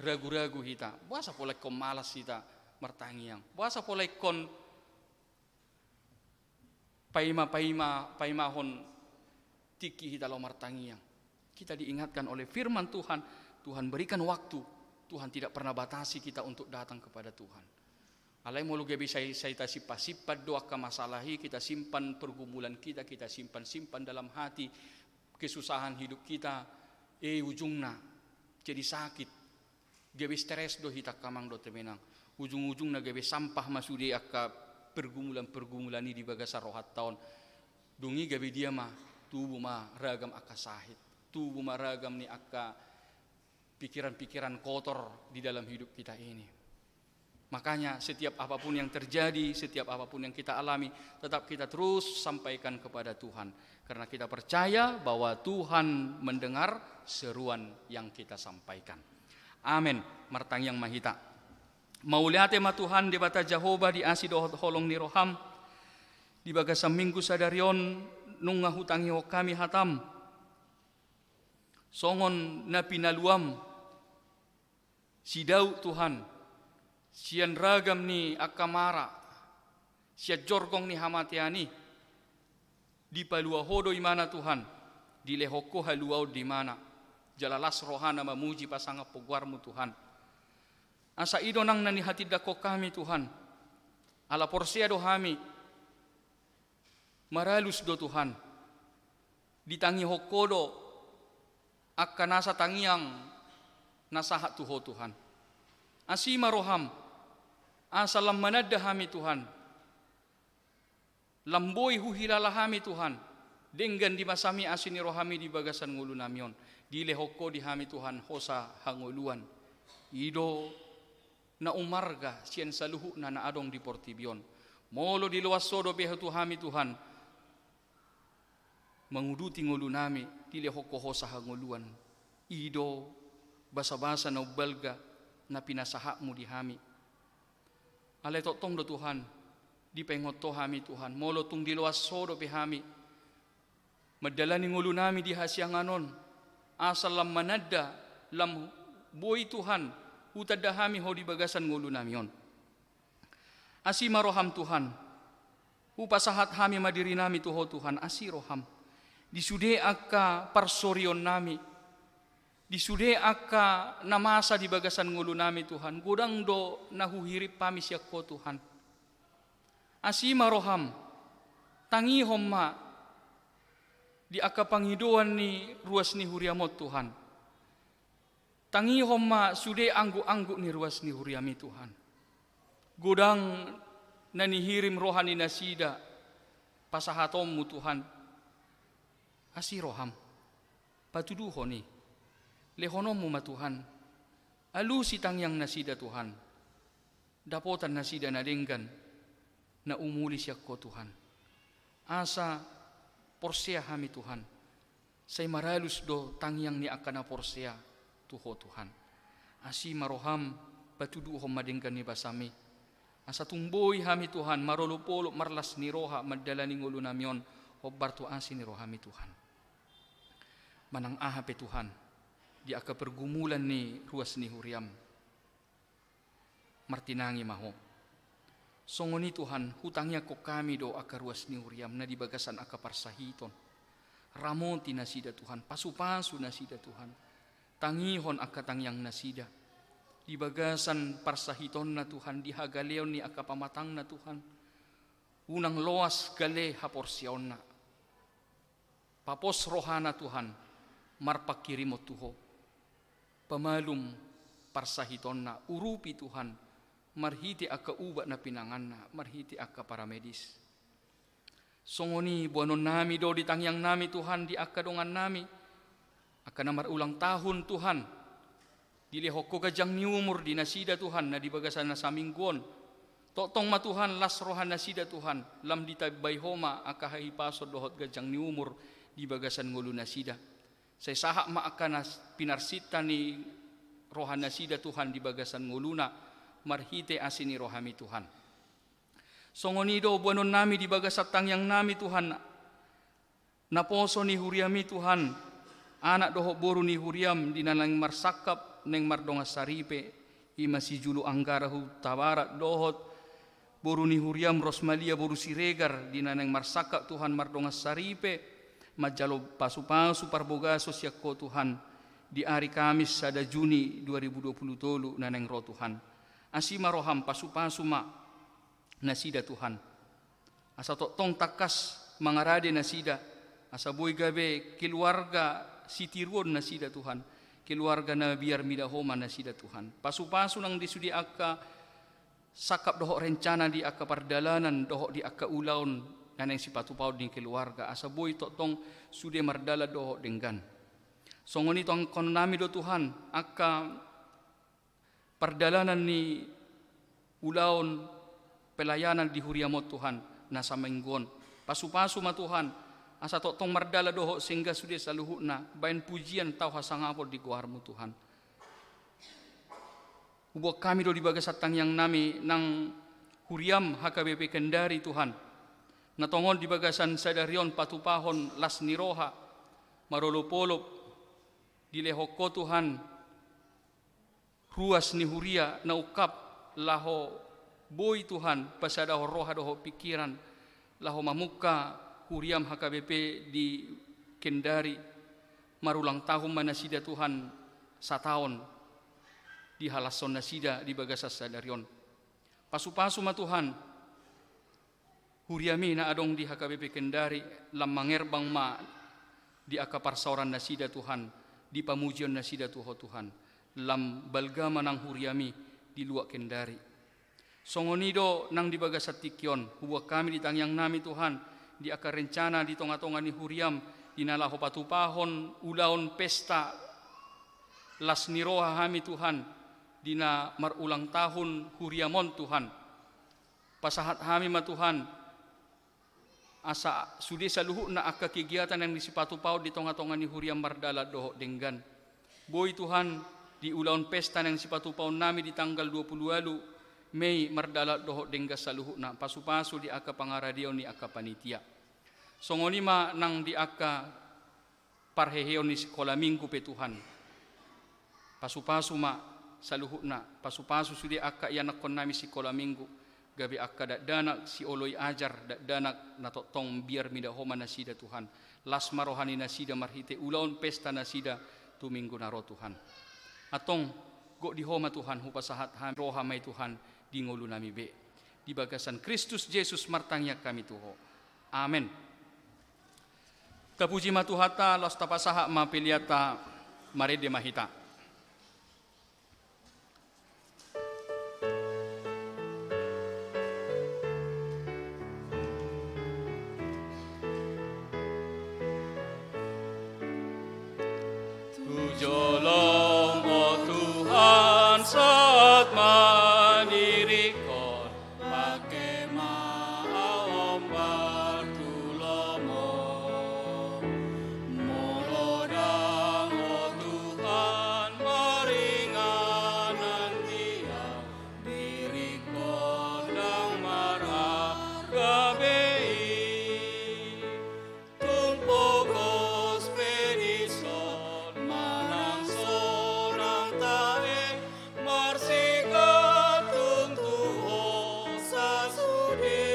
ragu-ragu kita. Buasa polai kon malas kita martangiang. Buasa polai kon paima-paimahon tiki kita lo martangiang. Kita diingatkan oleh firman Tuhan. Tuhan berikan waktu. Tuhan tidak pernah batasi kita untuk datang kepada Tuhan. Alai mulu gabi saya sipat doa ke masalahi, kita simpan pergumulan kita simpan dalam hati, kesusahan hidup kita, ujungna jadi sakit. Gabi stres do hita kamang do temenang. Ujung-ujungna gabi sampah masudi akka pergumulan-pergumulan ini di bagasa rohat tahun. Dungi gabi dia mah tubuh mah ragam akka sahid. Tubuh mah ragam ni akka pikiran-pikiran kotor di dalam hidup kita ini. Makanya setiap apapun yang terjadi, setiap apapun yang kita alami, tetap kita terus sampaikan kepada Tuhan. Karena kita percaya bahwa Tuhan mendengar seruan yang kita sampaikan. Amin. Martang yang mahita. Mauliate ma Tuhan di bata Jehovah di asi dohot holong ni roham. Di bagasa minggu sadarion nung ngahutangi ho kami hatam. Songon na pinaluam. Si Daud Tuhan. Sian ragam ni akamara, siya jorgong ni hamatiani, di palua hodo imana Tuhan, di lehoko haluau di mana, jalalas rohana mamuji pasanga pogwarmu Tuhan. Asa ido nang nani hati dako kami Tuhan, ala porsia do hami, maralus do Tuhan, ditangi hokodo, akka nasa tangiang, nasahat tuho Tuhan. Asima roham, asalam manadda hami Tuhan. Lamboi huhilala hami Tuhan. Denggan di masami asini rohami di bagasan ngulu namion. Di lehoko di hami Tuhan hosa hanguluan. Ido na umarga sian saluhu na naadong di portibion. Molo di luas sodo beha hami Tuhan. Menguduti ngulu nami di lehoko hosa hanguluan. Ido basa-basa na ubalga na pinasahakmu di hami. Alay totong do Tuhan, di pengoto hami Tuhan, molo tung di luas sodo pe hami. Madala ni ngulu nami di hasyanganon, asal lam manadda, lam boy Tuhan, utada hami ho di bagasan ngulu nami on. Asima roham Tuhan, upasahat hami madiri nami tuho Tuhan, asiroham. Disude akka parsorion nami, disude akka namasa di bagasan ngulu nami Tuhan. Gudang do nahuhirip pami siya ko Tuhan. Asima roham. Tangi homma. Di akka panghiduan ni ruas ni huriamot Tuhan. Tangi homma sude anggu-anggu ni ruas ni huriami Tuhan. Godang nanihirim rohani nasida pasahatommu Tuhan. Asi roham patuduhoni lehonommu ma Tuhan. Alu sitang yang nasida Tuhan. Dapotan nasida nadenggan na umuli siya ko Tuhan. Asa porsea hami Tuhan. Say maralus do tangyang ni akana porsea tuho Tuhan. Asi maroham patuduhom madenggan ni basami. Asa tumboy hami Tuhan marolopolo marlas ni roha madala ni ngulo namion hobbar tu asi ni rohami Tuhan. Manang ahape Tuhan di aka pergumulan ni ruas ni huriam martinangi maho. Songoni Tuhan hutangnya ko kami do aka ruas ni huriam na dibagasan aka parsahiton. Ramonti nasida Tuhan, pasu-pasu nasida Tuhan. Tangihon aka tangyang nasida. Dibagasan parsahiton na Tuhan, dihagaleon ni aka pamatang na Tuhan. Unang loas gale haporsyaon na. Papos rohana Tuhan, marpakirimot tuho. Pamalum parsahiton na, urupi Tuhan, marhiti aka uba na pinangan na, marhiti aka paramedis. Songoni buanon nami do di tangyang nami Tuhan, di aka dongan nami. Aka na marulang tahun Tuhan. Dilihok ko gajang ni umur di nasida Tuhan na dibagasan na saminggon. Totong ma Tuhan las rohan nasida Tuhan. Lam di taybay homa aka hahipasod dohot gajang ni umur di bagasan ngulu nasida. Say sahak ma aka na pinarsita ni rohan nasida Tuhan di bagasan nguluna. Marhite asini rohami Tuhan. Songonido buanon nami di bagasat tangyang nami Tuhan. Naposo ni huriami Tuhan. Anak doho boru ni huriam dinalang marsakap neng mardongas saripe. Ima si julu anggarahu tabarat dohot. Boru ni huriam Rosmalia boru siregar dinanang marsakap Tuhan mardongas saripe. Majalo pasu-pasu parbogaso siakko Tuhan. Di hari Kamis sada Juni 2020 naneng ro Tuhan. Asima roham pasu-pasu ma nasida Tuhan. Asa tong takas mangarade nasida. Asa boy gabe keluarga sitiruon nasida Tuhan. Keluarga na biar midahoma nasida Tuhan. Pasu-pasu nang disudi akka sakap dohok rencana di akka pardalanan dohok di akka ulaun naneng sipatu paud di keluarga. Asa boy tong sude mardala dohok denggan. Songoni tong konami do Tuhan akka pardalanan ni ulaun pelayanan di huriamot Tuhan nasa menggon. Pasu-pasu ma Tuhan. Asa tong mardala doho sehingga sudah saluhu na. Bayan pujian tau hasangapol di guarmu Tuhan. Ubok kami do di bagasat tangyang nami nang huriam HKBP Kendari Tuhan. Natongon di bagasan sadarion patupahon las niroha. Marolopolop. Dilehoko Tuhan. Ruas ni huria na ukap laho boy Tuhan pasada roha doho pikiran laho mamuka huriam HKBP di Kendari marulang tahun manasida Tuhan satahun di halason nasida di bagasas sadarion pasu-pasu ma Tuhan huriami na adong di HKBP Kendari lam mangerbang ma di akaparsauran nasida Tuhan di pamujian nasida Tuhan lam balgama nang huriami di luak Kendari. Songonido nang dibagasat tikyon, huwag kami di tangyang nami Tuhan, di aka rencana di tonga-tonga ni huriam, dinalaho patupahon, ulaon pesta, las niroha hami Tuhan, dina marulang tahun huriamon Tuhan. Pasahat hami ma Tuhan, asa sudi saluhu na aka kegiatan yang disipatupau di tonga-tonga ni huriam mardala doho denggan. Boy Tuhan, di ulaon pesta yang sipatupau nami di tanggal 20 Mei mardala doho denggas saluhu na pasu-pasu di aka pangaradion ni aka panitia. Songonima nang di aka parheheon ni sekolah minggu pe Tuhan. Pasu-pasu ma saluhu na pasu-pasu sudi aka yanakon nami sekolah minggu. Gabi aka danak si oloi ajar danak natotong biar midahoma nasida Tuhan. Las marohani nasida marhite ulaon pesta nasida tu minggu naro Tuhan. Atong go di homa Tuhan hupasahat han roha may Tuhan di ngulu nami be. Di bagasan Kristus Yesus martangyak kami tuho. Amen. Tapuji matuhata los tapasaha mapiliata marede mahita. Tujolong oh Tuhan saat mandirikon pakai maom bartulomo. Molodang oh Tuhan maringanan dia dirikon dang marah gabei. Tumpokos pedison manang sonang tae marsigat tuntuho sa sudi.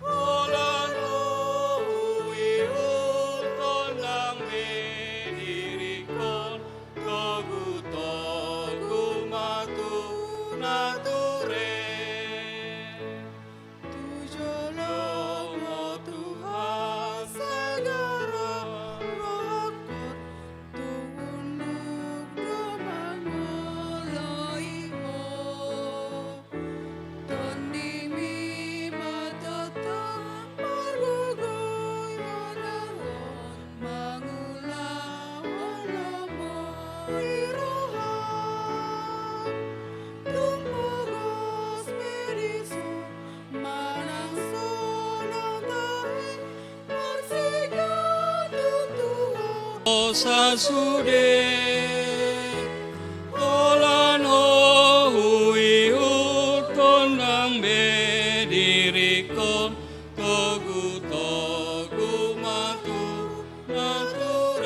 Olan uwiun tondang medirikon togu-togu matu nature. Tujolong oh Tuhan segara rohakon tungunduk domangoloimo. Tondimi matata margugoy manawon mangulang olomo irohan. Tumpogos periso manang sonang tae marsigat tuntuho sa sude. Olan huiut tondang bedirikon togu-togu matu nature.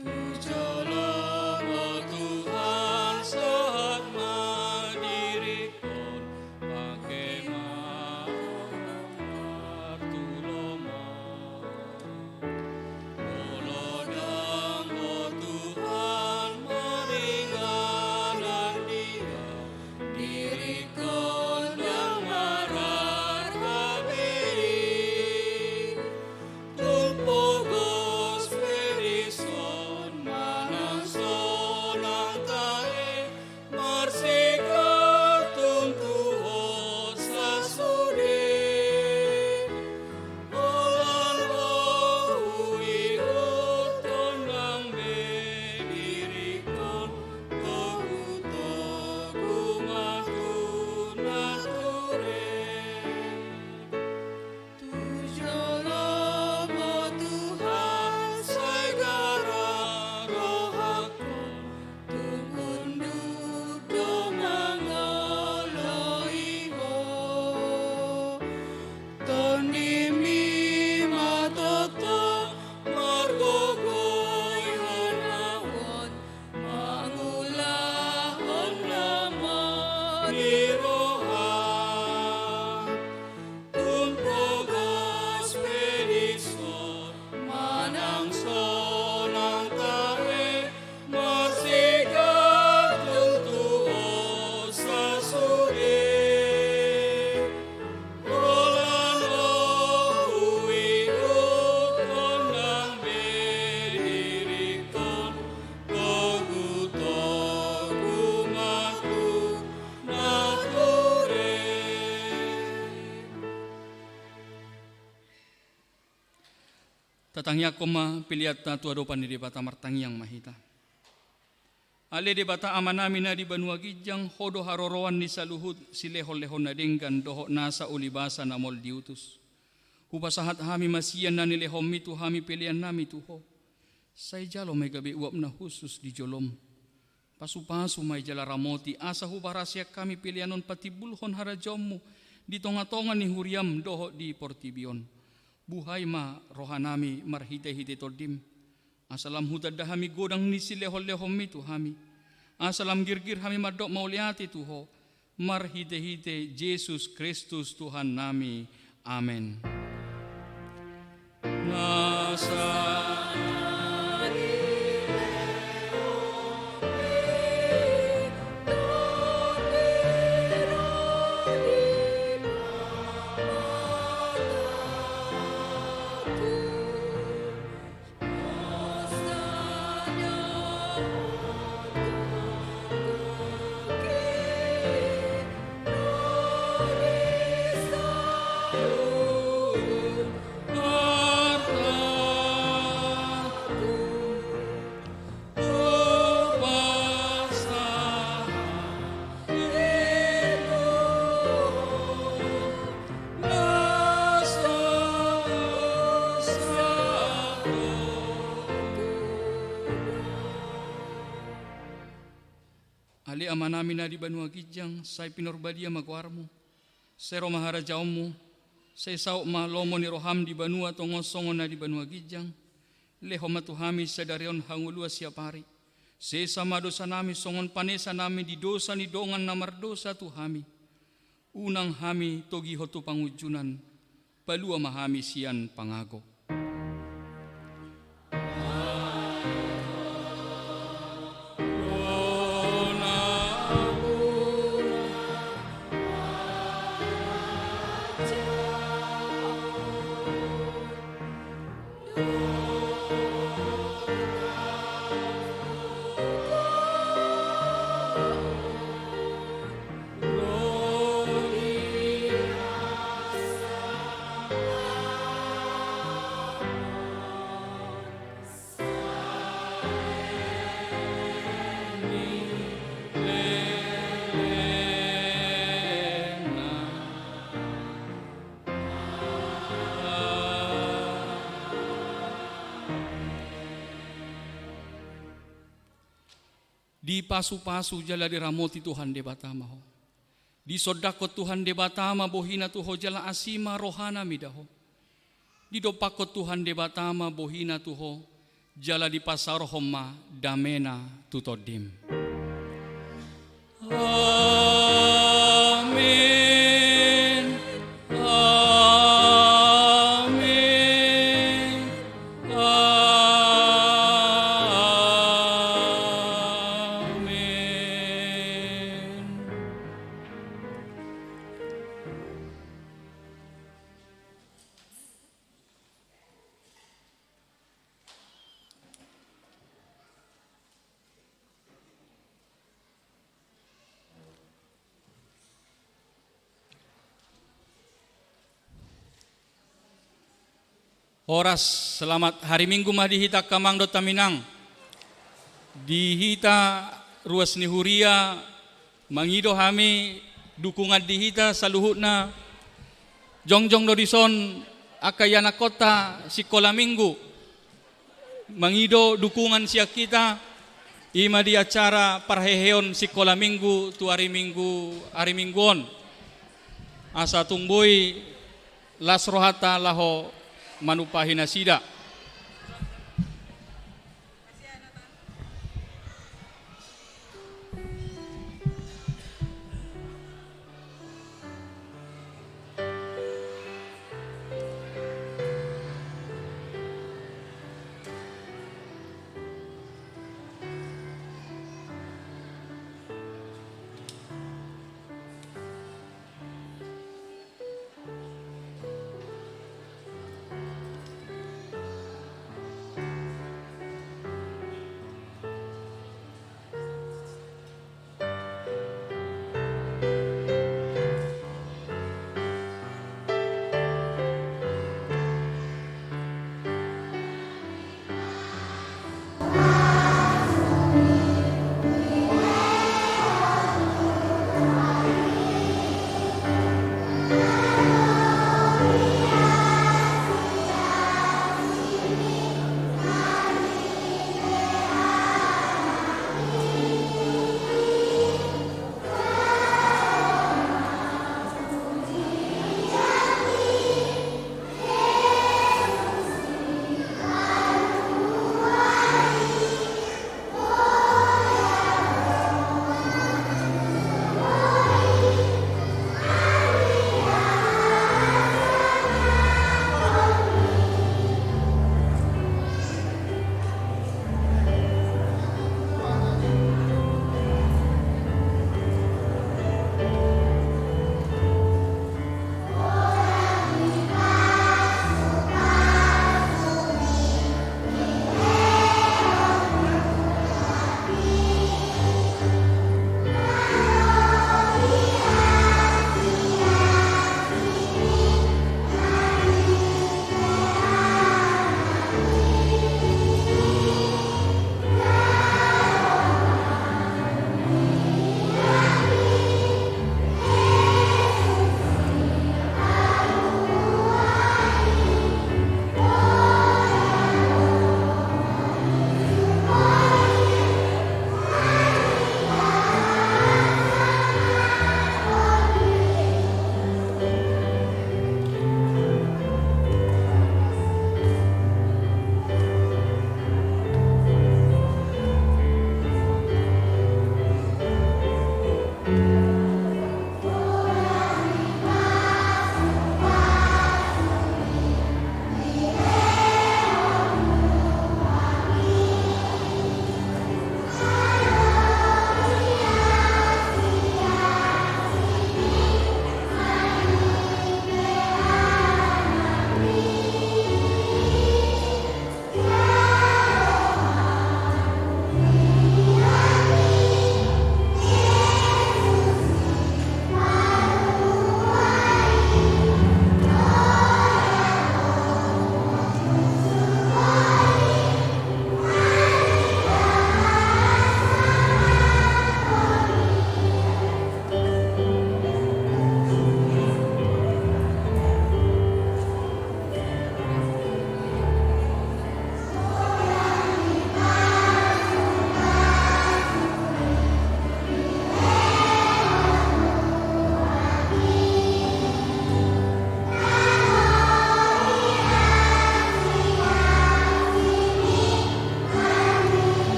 Tujolong oh Tuhan saat mandirikon pakai maom bartulomo. Molodang oh Tuhan maringanan dia dirikon yang marah kabei. Tumpogos perison manang sonang tae marsigat tuntuho sa sudi. Olan uwiut tondang bedirikon togu-togu matu nature. Tujolong oh Tuhan segara rohakon tungunduk domangoloimo. Tondimi matoto margogoy hanawon mangulahon lamon irohan. Tumpogos pedison manang sonang tae marsigat tuntuho sa sudi. Olan uwiut tondang bedirikon togu-togu matu nature. Tatangya koma pilihat tua dopan di bata martangyang mahita. Ale di bata amanami na di banua gijang hodo haroroan ni saluhut silehon-lehon na denggan doho nasa ulibasa na mol diutus. Hubasahat hami masiyan na nilehom mitu hami pilihan nami tuho. Say jalo may gabi uap na husus di jolom. Pasu-pasu may jala ramoti asa hubarasya kami pilihanon pati bulhon harajommu di tonga-tonga ni huriam doho di portibion. buhay ma rohanami marhite-hite todim. Asalam hutad dahami godang nisi lehol-lehom itu hami. Asalam girgir hami madok mauliati Tuho. Marhite-hite Yesus Kristus Tuhan nami. Amen. Ali amanami na di Banua Gijang, say pinorbadia magwarmo. Sero maharajaomu, say sao malomo ni roham di Banua tongosongo na di Banua Gijang. Leho matuhami sa darion hangulua siapari. Say sama dosa nami songon panesa nami di dosa ni dongan na mardosa tuhami. Unang hami togi hotu pangujunan, palua mahami sian pangago. Di pasu-pasu jala diramoti Tuhan debatama ho. Di sodakot Tuhan debatama bohina tuho jala asima rohana midaho. Di dopakot Tuhan debatama bohina tuho jala di pasar homa damena tutodim. Amin. Amin. Horas selamat hari Minggu mah dihita kamang do taminang. Dihita ruas ni huria mangido hami dukungan dihita saluhutna jongjong do dison akayana kota sikola Minggu. Mangido dukungan siak kita ima di acara parheheon sikola Minggu tu hari Mingguon. Asa tungboi las rohata laho manupahina sida.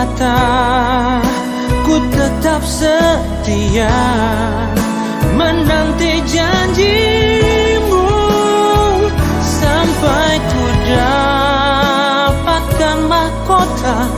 mata, ku tetap setia menanti janjimu sampai ku dapatkan mahkota